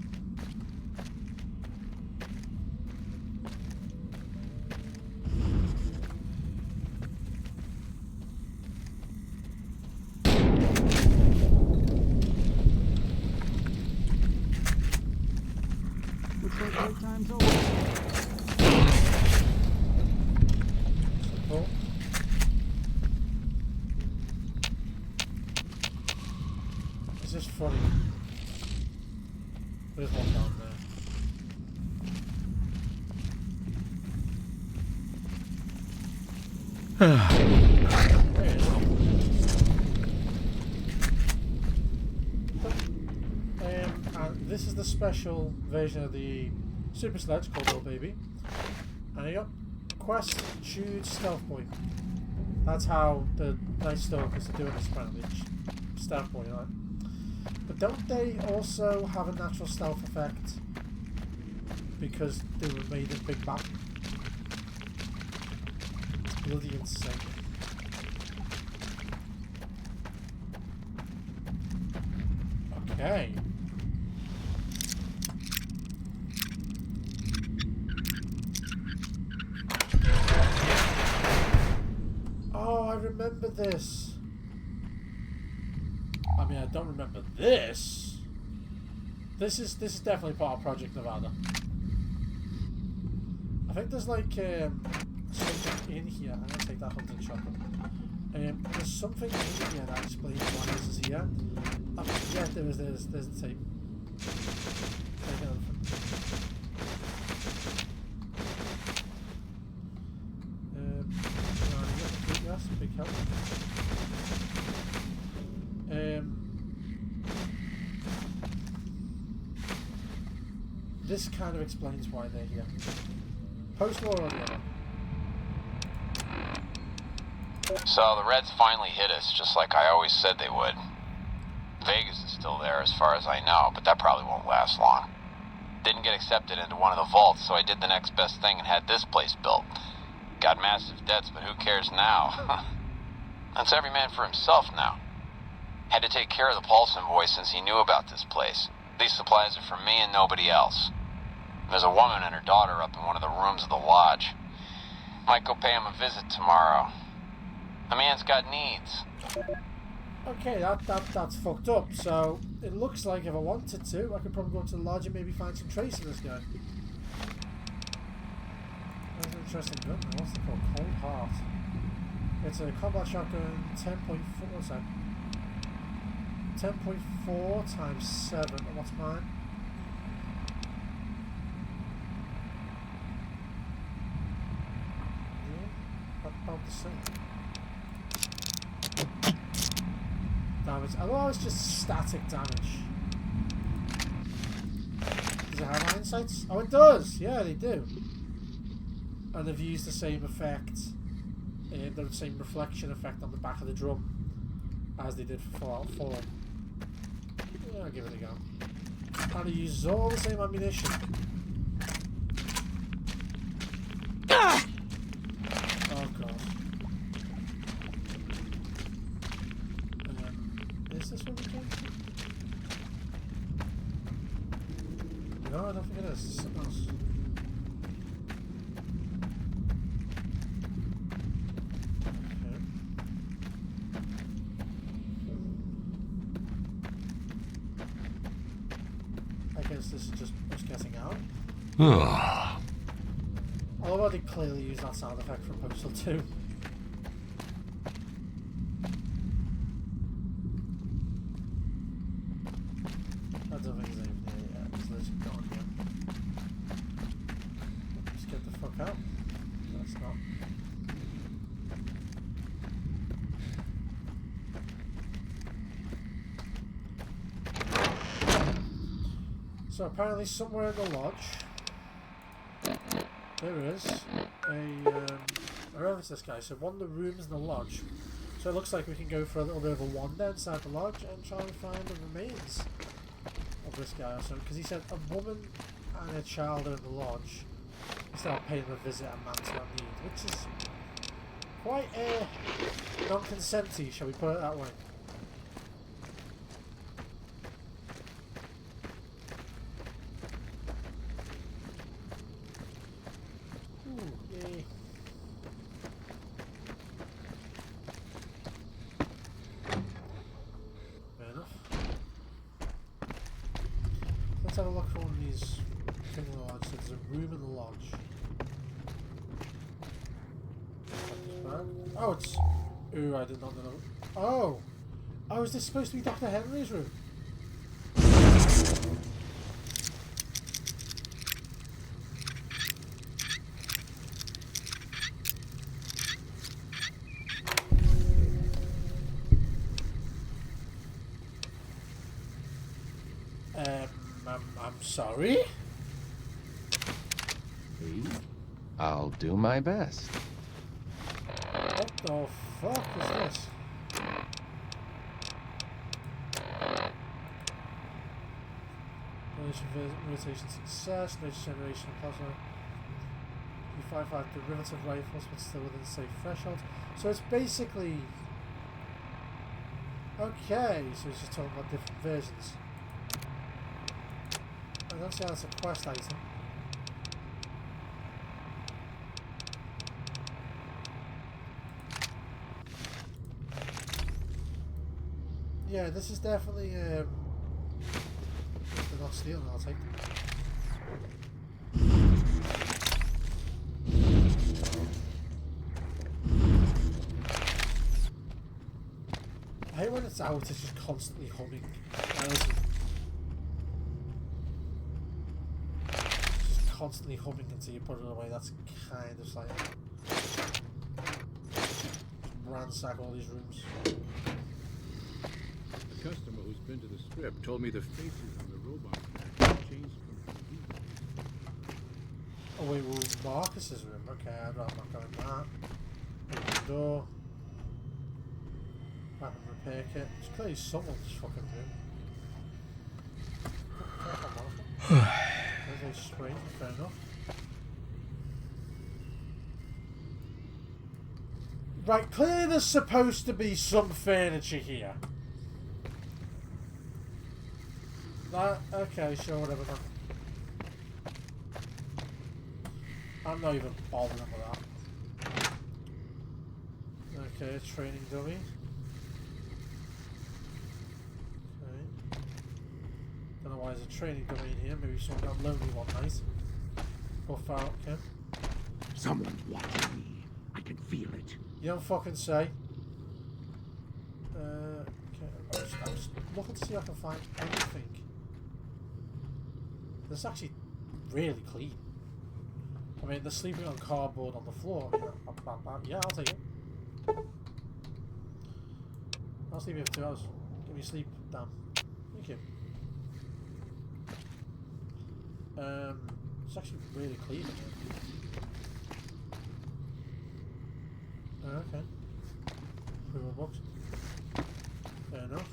cool. It's just funny. There's one down there. There it is. And this is the special version of the Super Sledge called Little Baby. And you got quest, choose stealth point. That's how the Night Stalkers are doing this apparently. Stealth point, right? But don't they also have a natural stealth effect because they were made in Big Bang? It's bloody insane. Okay. Oh, I remember this. I mean, I don't remember this. This is definitely part of Project Nevada. I think there's like something in here. I'm gonna take that hunting shotgun. There's something in here that explains why this is here. Yeah, there's the tape. Take it over. Yes, big help. This kind of explains why they're here. Post-war or the other. So the Reds finally hit us, just like I always said they would. Vegas is still there as far as I know, but that probably won't last long. Didn't get accepted into one of the vaults, so I did the next best thing and had this place built. Got massive debts, but who cares now? That's every man for himself now. Had to take care of the Paulson boy since he knew about this place. These supplies are for me and nobody else. There's a woman and her daughter up in one of the rooms of the lodge. Might go pay him a visit tomorrow. The man's got needs. Okay, that's fucked up. So it looks like if I wanted to, I could probably go to the lodge and maybe find some trace of this guy. That's an interesting gun. What's it called? Cold Heart. It's a combat shotgun 10.4. What's that? 10.4 times 7. And what's mine? Yeah, about the same. Damage. Although it's just static damage. Does it have iron sights? Oh, it does! Yeah, they do. And they've used the same effect, the same reflection effect on the back of the drum as they did for Fallout 4. Yeah, I'll give it a go. And it uses all the same ammunition. Oh god. Is this what we came to? No, I don't think it is. It's something else. This is just us getting out. Although I did clearly use that sound effect from Postal 2. I don't think there's anything there yet. There's literally gone here. Just get the fuck out. That's not. So apparently somewhere in the lodge, there is where is this guy? So one of the rooms in the lodge. So it looks like we can go for a little bit of a wander inside the lodge and try and find the remains of this guy or something. Because he said a woman and a child are in the lodge instead of paying them a visit and man to need, which is quite non-consenty, shall we put it that way. Let's have a look for one of these things in the lodge. So there's a room in the lodge. Right. Oh, it's... Ooh, I did not know. Oh! Oh, is this supposed to be Dr. Henry's room? I'm sorry? I'll do my best. What the fuck is this? Rotation success, next generation plasma. You fight derivative rifles, but still within safe threshold. So it's basically... Okay, so it's just talking about different versions. I don't see how that's a quest item. Yeah, this is definitely... they're not stealing, I'll take them. I hate when it's out, it's just constantly humming. It's just constantly humming until you put it away. That's kind of like... ransack all these rooms. A customer who's been to the strip told me the faces on the robot have changed completely. Oh wait, well, Marcus's room. Okay, I'm not going that. Open the door. Weapon repair kit. It's clearly someone's fucking room. There's a screen, fair enough. Right, clearly there's supposed to be some furniture here. That, okay, sure, whatever, man. I'm not even bothering with that. Okay, training dummy. Okay. Don't know why there's a training dummy in here. Maybe someone got lonely one night. Buff out, okay. Someone's watching me. I can feel it. You don't fucking say. Okay, I'm just looking to see if I can find anything. This is actually really clean. I mean, they're sleeping on cardboard on the floor. Yeah, I'll take it. I'll sleep here for 2 hours. Give me sleep, damn. Thank you. It's actually really clean in here. Okay. 3 more books. Fair enough.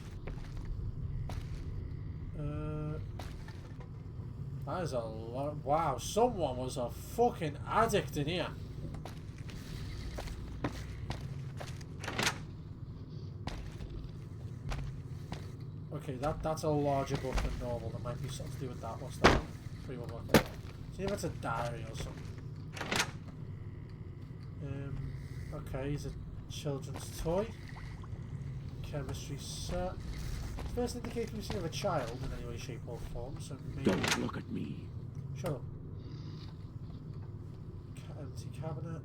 That is a lot. Wow, someone was a fucking addict in here. Okay, that's a larger book than normal. There might be something to do with that. What's that? 3 more books. See if it's a diary or something. Okay, he's a children's toy. Chemistry set. First indicator we've seen of a child in any way, shape or form, so maybe... Don't look at me. Shut up. Empty cabinet.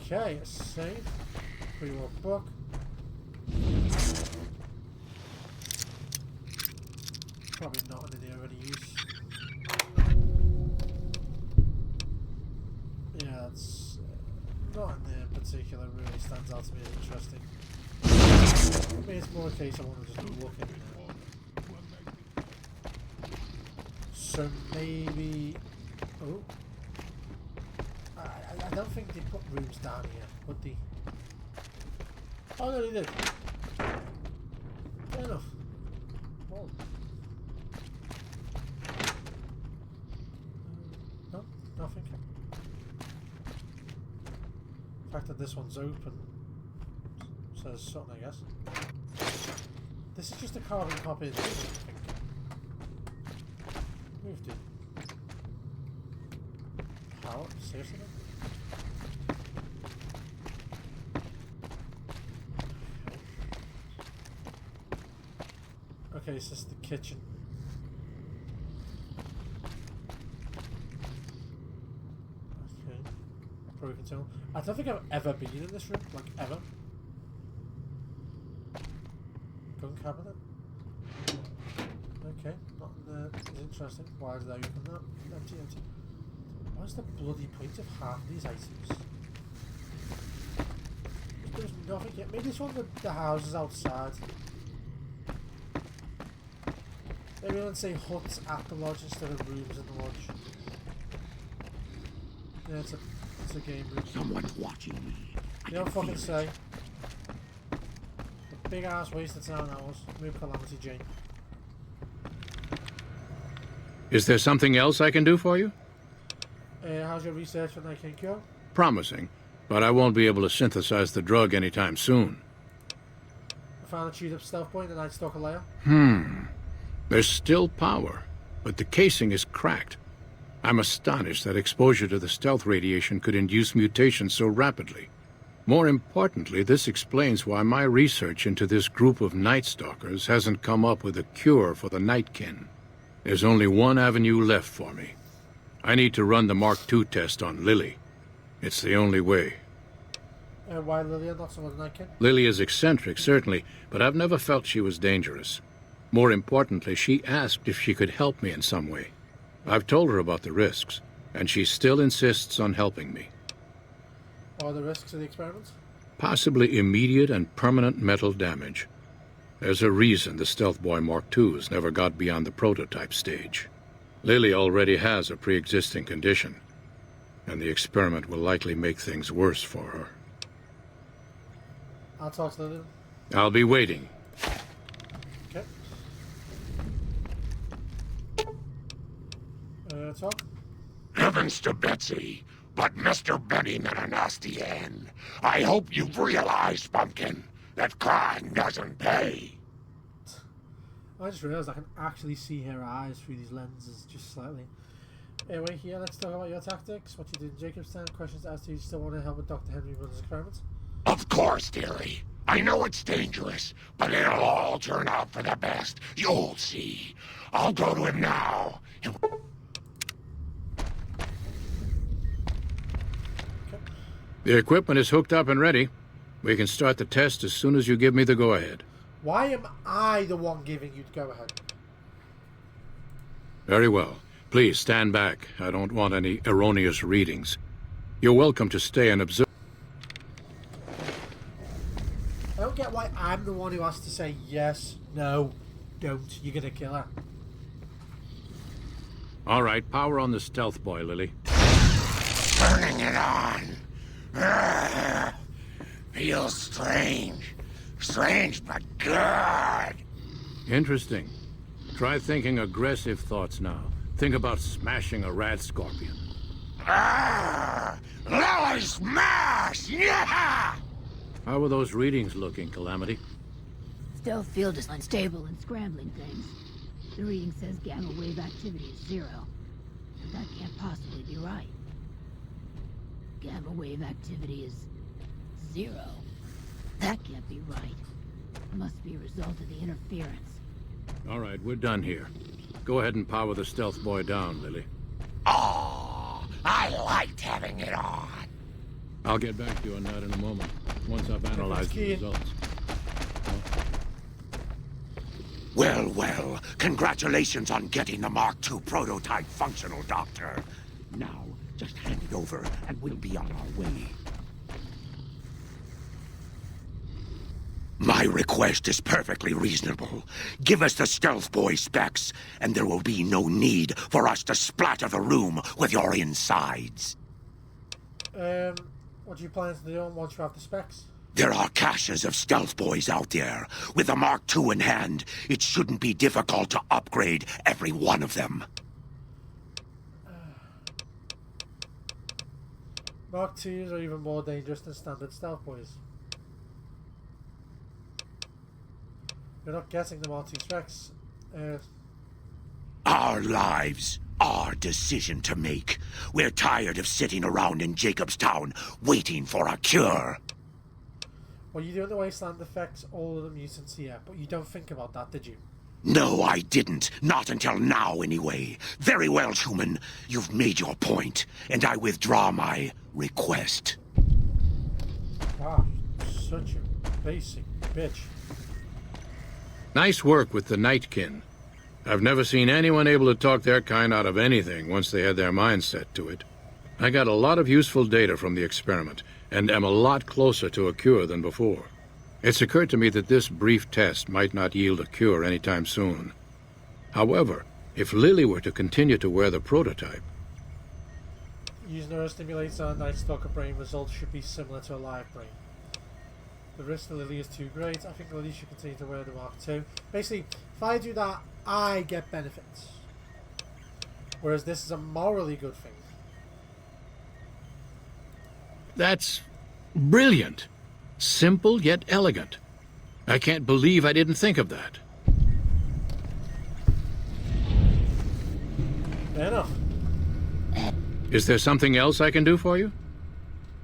Okay, a save. Pre-war book. Probably not in any use. Yeah, that's not in there in particular really stands out to me as interesting. I mean, it's more a case I want to just look in there. So maybe... Oh. I don't think they put rooms down here, would they? Oh no, they did. Fair enough. Well. No, nothing. The fact that this one's open says something, I guess. This is just a carbon copy of the thing, I think. Moved it. How? Seriously? Okay, so this is the kitchen. tool. I don't think I've ever been in this room, like ever. Gun cabinet. Okay, not in there. It's interesting. Why is that open? That empty, empty. What's the bloody point of half of these items? There's nothing here. Maybe it's one of the houses outside. Maybe let's say huts at the lodge instead of rooms in the lodge. Yeah, it's a game room. Someone's watching me. You don't fucking say. A big ass wasted town that was. Move Calamity Jane. Is there something else I can do for you? How's your research for Night King cure? Promising, but I won't be able to synthesize the drug anytime soon. I found a chewed up stealth point in the Night Stalker layer. There's still power, but the casing is cracked. I'm astonished that exposure to the stealth radiation could induce mutations so rapidly. More importantly, this explains why my research into this group of Night Stalkers hasn't come up with a cure for the Nightkin. There's only one avenue left for me. I need to run the Mark II test on Lily. It's the only way. Why Lily and not some other Nightkin? Lily is eccentric, certainly, but I've never felt she was dangerous. More importantly, she asked if she could help me in some way. I've told her about the risks, and she still insists on helping me. What are the risks of the experiments? Possibly immediate and permanent mental damage. There's a reason the Stealth Boy Mark IIs never got beyond the prototype stage. Lily already has a pre-existing condition, and the experiment will likely make things worse for her. I'll talk to Lily. I'll be waiting. Okay. Talk? Heavens to Betsy, but Mr. Benny met a nasty end. I hope you've realized, Pumpkin, that crime doesn't pay. I just realised I can actually see her eyes through these lenses just slightly. Anyway, here, let's talk about your tactics, what you did in Jacobstown, questions as to you still want to help with Dr. Henry run his experiments. Of course, dearie. I know it's dangerous, but it'll all turn out for the best. You'll see. I'll go to him now. The equipment is hooked up and ready. We can start the test as soon as you give me the go-ahead. Why am I the one giving you the go-ahead? Very well. Please stand back. I don't want any erroneous readings. You're welcome to stay and observe. I don't get why I'm the one who has to say yes, no, don't. You're gonna kill her. All right, power on the Stealth Boy, Lily. Turning it on. Feels strange. Strange, but good. Interesting. Try thinking aggressive thoughts now. Think about smashing a rat scorpion. Lily smash! Yeah! How are those readings looking, Calamity? Stealth field is unstable and scrambling things. The reading says gamma wave activity is 0. But that can't possibly be right. Gamma wave activity is 0. That can't be right. It must be a result of the interference. All right, we're done here. Go ahead and power the Stealth Boy down, Lily. Oh, I liked having it on. I'll get back to you on that in a moment, once I've analyzed the results. Well, well, congratulations on getting the Mark II prototype functional, Doctor. Now, just hand it over and we'll be on our way. My request is perfectly reasonable. Give us the Stealth Boy specs, and there will be no need for us to splatter the room with your insides. What do you plan to do once you have the specs? There are caches of Stealth Boys out there. With the Mark II in hand, it shouldn't be difficult to upgrade every one of them. Mark IIs are even more dangerous than standard Stealth Boys. You're not getting the Mark II specs. Our lives, our decision to make. We're tired of sitting around in Jacobstown waiting for a cure. Well, you do in the Wasteland affects all of the mutants here, but you don't think about that, did you? No, I didn't. Not until now, anyway. Very well, human. You've made your point, and I withdraw my request. Ah, such a basic bitch. Nice work with the Nightkin. I've never seen anyone able to talk their kind out of anything once they had their mind set to it. I got a lot of useful data from the experiment, and am a lot closer to a cure than before. It's occurred to me that this brief test might not yield a cure anytime soon. However, if Lily were to continue to wear the prototype... Using neurostimulates on a Night Stalker brain, results should be similar to a live brain. The risk to Lily is too great. I think Lily should continue to wear the Mark II. Basically, if I do that, I get benefits. Whereas this is a morally good thing. That's brilliant. Simple yet elegant. I can't believe I didn't think of that. Fair enough. Is there something else I can do for you?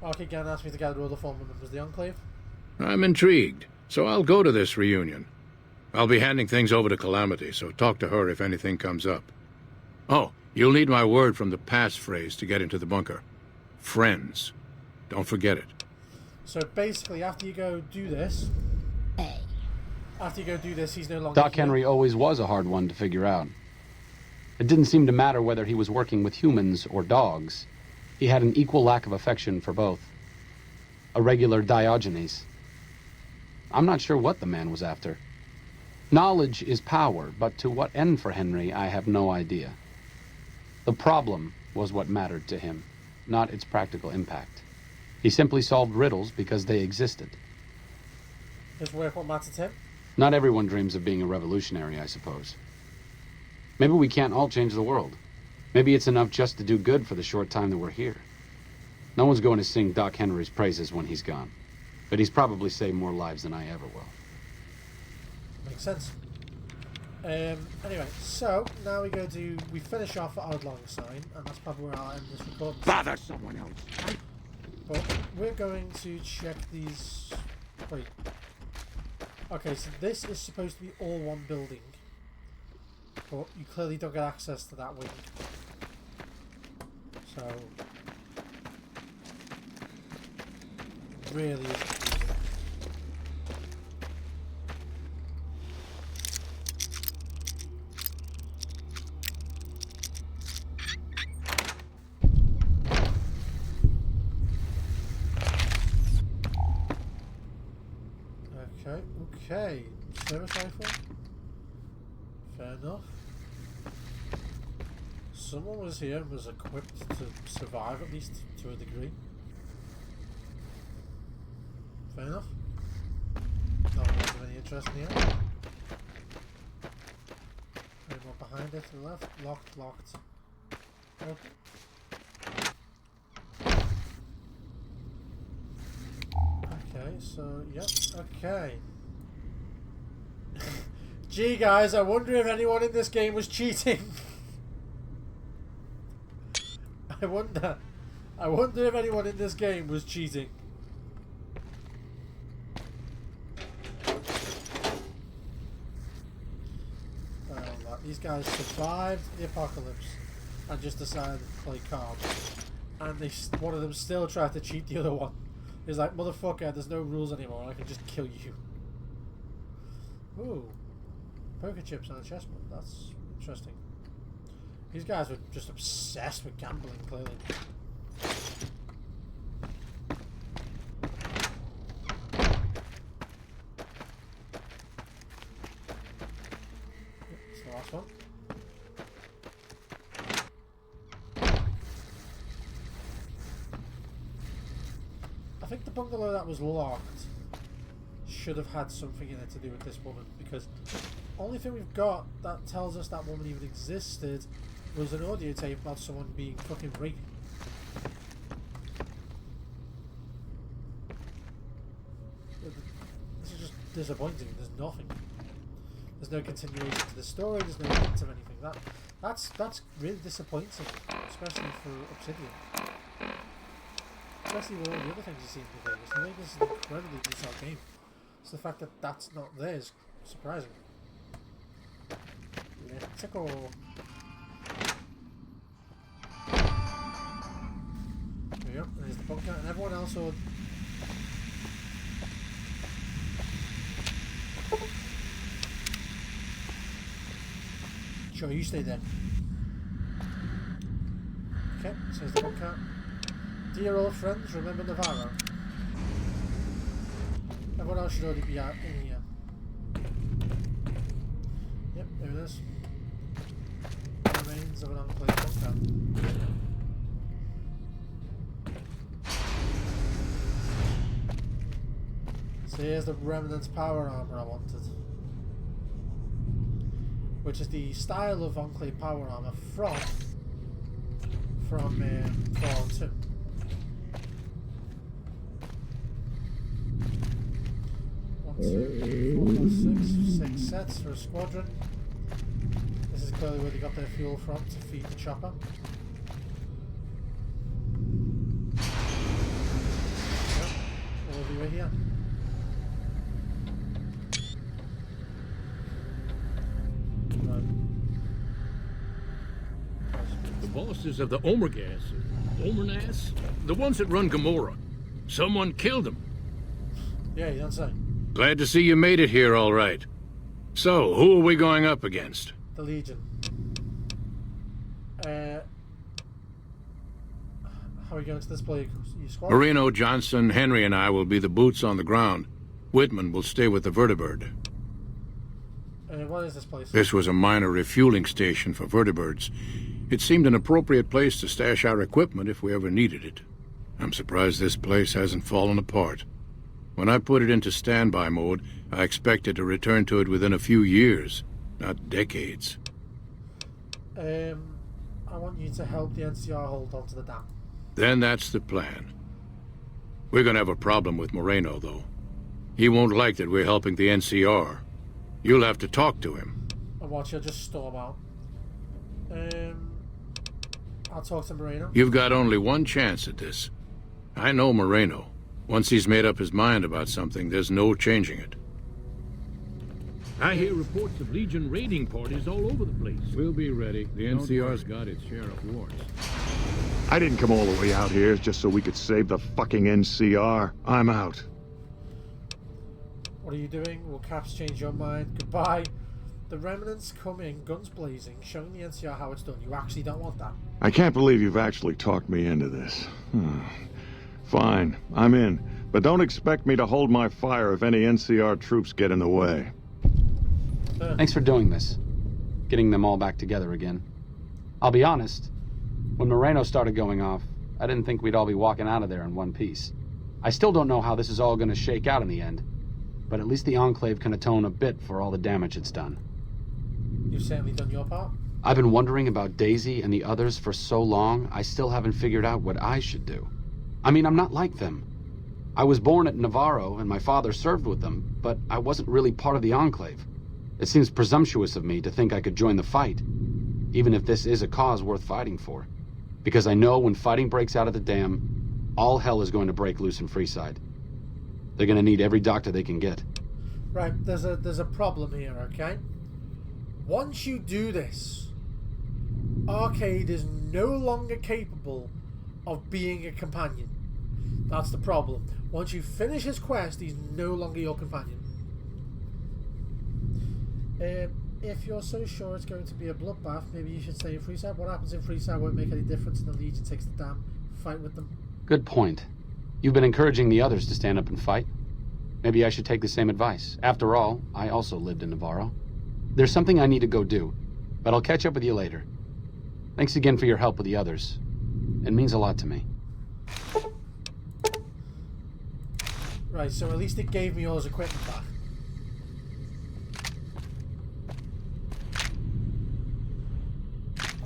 Arcade Gan asked me to gather all the former members of the Enclave. I'm intrigued, so I'll go to this reunion. I'll be handing things over to Calamity, so talk to her if anything comes up. Oh, you'll need my word from the passphrase to get into the bunker. Friends. Don't forget it. So basically, after you go do this, he's no longer Doc here. Henry always was a hard one to figure out. It didn't seem to matter whether he was working with humans or dogs. He had an equal lack of affection for both. A regular Diogenes. I'm not sure what the man was after. Knowledge is power, but to what end for Henry, I have no idea. The problem was what mattered to him, not its practical impact. He simply solved riddles because they existed. His work what mattered to him? Not everyone dreams of being a revolutionary, I suppose. Maybe we can't all change the world. Maybe it's enough just to do good for the short time that we're here. No one's going to sing Doc Henry's praises when he's gone. But he's probably saved more lives than I ever will. Makes sense. Anyway, so now we finish off at Outlawing Sign, and that's probably where I'll end this report. Bother someone else. But we're going to check these. Wait. Okay, so this is supposed to be all one building, but you clearly don't get access to that wing. So really is confusing. Okay, service rifle. Fair enough. Someone was here and was equipped to survive, at least to a degree. Fair enough. Nothing else of any interest in here. Any more behind it to the left? Locked. Okay. Okay, so, yep, okay. Gee, guys, I wonder if anyone in this game was cheating. I wonder if anyone in this game was cheating. These guys survived the apocalypse and just decided to play cards. And one of them still tried to cheat the other one. He's like, motherfucker, there's no rules anymore, I can just kill you. Ooh. Poker chips on a chessboard, that's interesting. These guys were just obsessed with gambling, clearly. It's the last one. I think the bungalow that was locked should have had something in it to do with this woman, because the only thing we've got that tells us that woman even existed was an audio tape about someone being fucking raped. This is just disappointing. There's nothing. There's no continuation to the story. There's no hint of anything. That's really disappointing, especially for Obsidian. Especially with all the other things you see in the videos. I think this is an incredibly detailed game. So the fact that that's not there is surprising. Let's go. There we go. There's the bunker, and everyone else would. Sure, you stay there. Okay, says the bunker. Dear old friends, remember Navarro. Everyone else should already be out in here. Yep, there it is. The remains of an unclaimed bunker. So here's the Remnant's power armor I wanted. Which is the style of Enclave power armor from Fallout 2. One, two, 4, 5, 6. 6 sets for a squadron. This is clearly where they got their fuel from to feed the chopper. All of you are here. The bosses of the Omergas, Omernas, the ones that run Gamora. Someone killed them. Yeah, you don't say. Glad to see you made it here all right. So, who are we going up against? The Legion. How are we going to display your squad? Moreno, Johnson, Henry, and I will be the boots on the ground. Whitman will stay with the Vertibird. What is this place? This was a minor refueling station for vertibirds. It seemed an appropriate place to stash our equipment if we ever needed it. I'm surprised this place hasn't fallen apart. When I put it into standby mode, I expected to return to it within a few years, not decades. I want you to help the NCR hold onto the dam. Then that's the plan. We're gonna have a problem with Moreno, though. He won't like that we're helping the NCR. You'll have to talk to him. And watch, you'll just storm out. I'll talk to Moreno. You've got only one chance at this. I know Moreno. Once he's made up his mind about something, there's no changing it. I hear reports of Legion raiding parties all over the place. We'll be ready. The NCR's got its share of wars. I didn't come all the way out here just so we could save the fucking NCR. I'm out. What are you doing? Will Caps change your mind? Goodbye. The Remnants come in, guns blazing, showing the NCR how it's done. You actually don't want that. I can't believe you've actually talked me into this. Fine, I'm in. But don't expect me to hold my fire if any NCR troops get in the way. Thanks for doing this. Getting them all back together again. I'll be honest, when Moreno started going off, I didn't think we'd all be walking out of there in one piece. I still don't know how this is all going to shake out in the end, but at least the Enclave can atone a bit for all the damage it's done. You've certainly done your part. I've been wondering about Daisy and the others for so long, I still haven't figured out what I should do. I mean, I'm not like them. I was born at Navarro and my father served with them, but I wasn't really part of the Enclave. It seems presumptuous of me to think I could join the fight, even if this is a cause worth fighting for. Because I know when fighting breaks out at the dam, all hell is going to break loose in Freeside. They're going to need every doctor they can get. Right, there's a problem here, okay? Once you do this, Arcade is no longer capable of being a companion. That's the problem. Once you finish his quest, he's no longer your companion. If you're so sure it's going to be a bloodbath, maybe you should stay in Freeside. What happens in Freeside won't make any difference, and the Legion takes the dam. Fight with them. Good point. You've been encouraging the others to stand up and fight. Maybe I should take the same advice. After all, I also lived in Navarro. There's something I need to go do, but I'll catch up with you later. Thanks again for your help with the others. It means a lot to me. Right, so at least it gave me all his equipment back.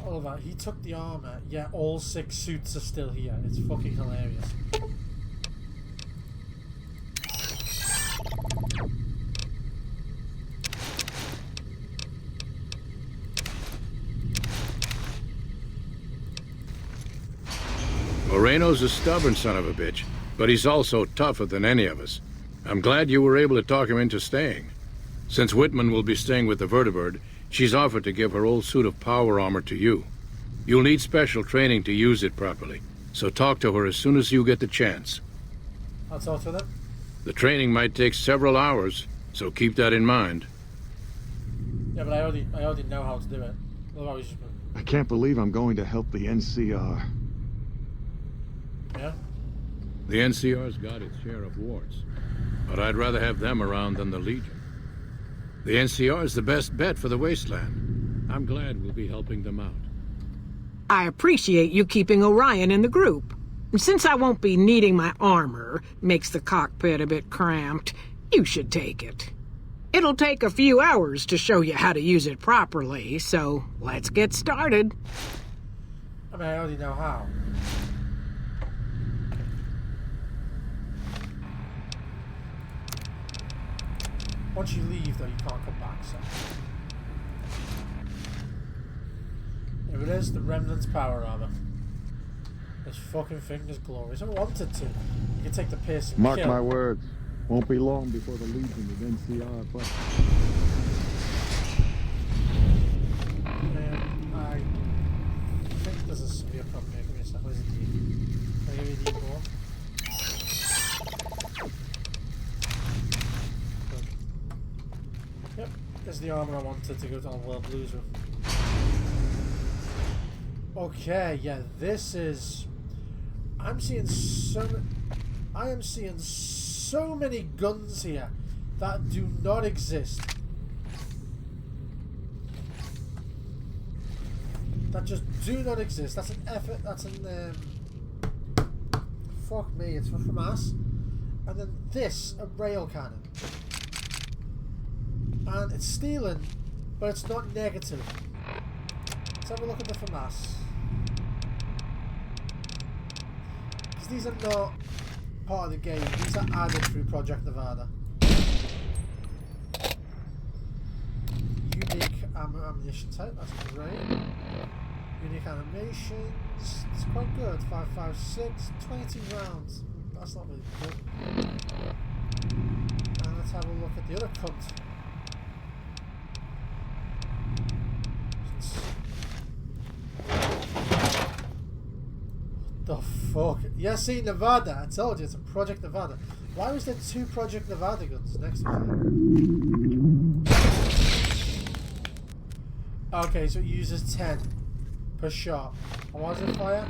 All that. He took the armor, yet all 6 suits are still here. It's fucking hilarious. Moreno's a stubborn son of a bitch, but he's also tougher than any of us. I'm glad you were able to talk him into staying. Since Whitman will be staying with the vertibird, she's offered to give her old suit of power armor to you. You'll need special training to use it properly, so talk to her as soon as you get the chance. I'll talk to them. The training might take several hours, so keep that in mind. Yeah, but I already know how to do it. Otherwise, just... I can't believe I'm going to help the NCR. Yeah? The NCR's got its share of warts, but I'd rather have them around than the Legion. The NCR is the best bet for the wasteland. I'm glad we'll be helping them out. I appreciate you keeping Orion in the group. Since I won't be needing my armor, makes the cockpit a bit cramped, you should take it. It'll take a few hours to show you how to use it properly, so let's get started. I mean, I already know how. Once you leave, though, you can't come back, so... Here it is, the Remnant's power armor. This fucking thing is glorious. I wanted to. You can take the piss and Mark kill. my words. Won't be long before the Legion of NCR, but... I think there's a spear prop here. Give me a sec. Where's the D? Can I give you the more? Yep, there's the armor I wanted to go to World Blues with. Okay, yeah, this is... I am seeing so many guns here that do not exist. That just do not exist. That's an effort. That's an fuck me. It's from us. And then this, a rail cannon, and it's stealing, but it's not negative. Let's have a look at the FAMAS. Because these are not part of the game. These are added through Project Nevada. Unique ammunition type. That's great. Unique animations. It's quite good. 5.56. 20 rounds. That's not really good. And let's have a look at the other cunt. The fuck? Yeah, see, Nevada. I told you, it's a Project Nevada. Why was there 2 Project Nevada guns next to each other? Okay, so it uses 10 per shot. And what does it fire?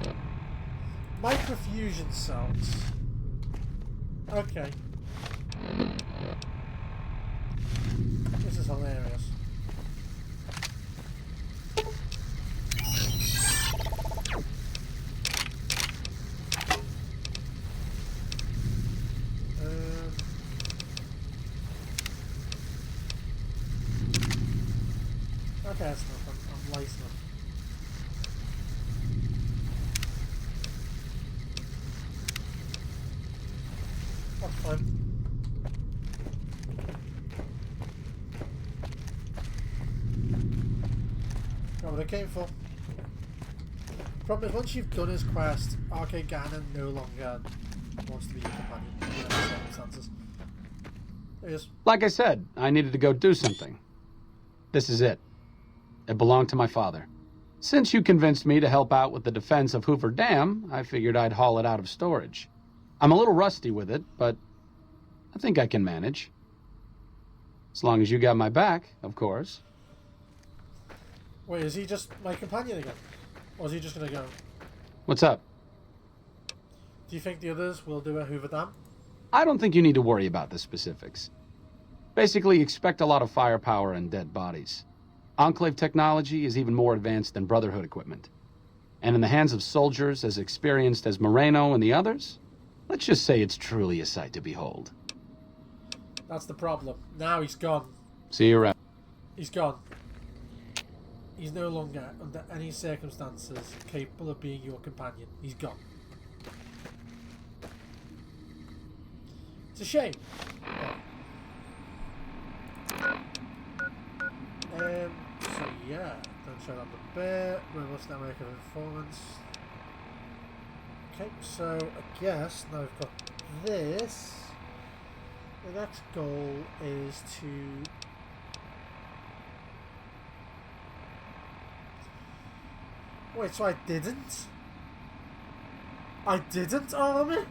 Microfusion cells. Okay. This is hilarious. Okay, that's enough. I'm light enough. That's fine. Got what I came for. Problem is, once you've done his quest, Arcade Ganon no longer wants to be your companion in any circumstances. There he is. Like I said, I needed to go do something. This is it. It belonged to my father. Since you convinced me to help out with the defense of Hoover Dam, I figured I'd haul it out of storage. I'm a little rusty with it, but I think I can manage. As long as you got my back, of course. Wait, is he just my companion again? Or is he just gonna go? What's up? Do you think the others will do a Hoover Dam? I don't think you need to worry about the specifics. Basically, expect a lot of firepower and dead bodies. Enclave technology is even more advanced than Brotherhood equipment. And in the hands of soldiers as experienced as Moreno and the others, let's just say it's truly a sight to behold. That's the problem. Now he's gone. See you around. He's gone. He's no longer, under any circumstances, capable of being your companion. He's gone. It's a shame. So yeah, don't show that the bear. Robust network of informants. Okay, so I guess now we've got this. The next goal is to Wait, so I didn't? I didn't arm it?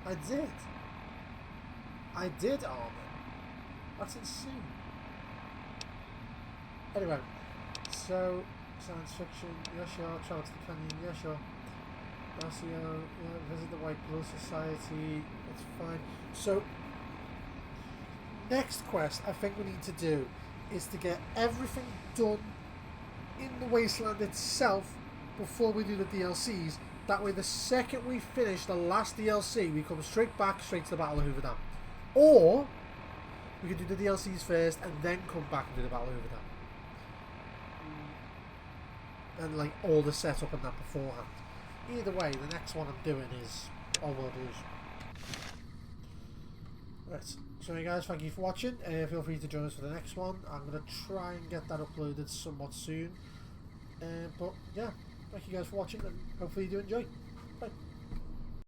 I did. I did arm it. That's insane. Anyway, so science fiction, yeah sure, travel to the canyon, yeah sure. Garcia, yeah, visit the White Glove Society, it's fine. So, next quest I think we need to do is to get everything done in the wasteland itself before we do the DLCs. That way the second we finish the last DLC, we come straight back, straight to the Battle of Hoover Dam. Or, we could do the DLCs first and then come back and do the Battle of Hoover Dam. And like all the setup and that beforehand. Either way, the next one I'm doing is All World Blues. Right, so hey guys, thank you for watching. Feel free to join us for the next one. I'm going to try and get that uploaded somewhat soon. But yeah, thank you guys for watching and hopefully you do enjoy.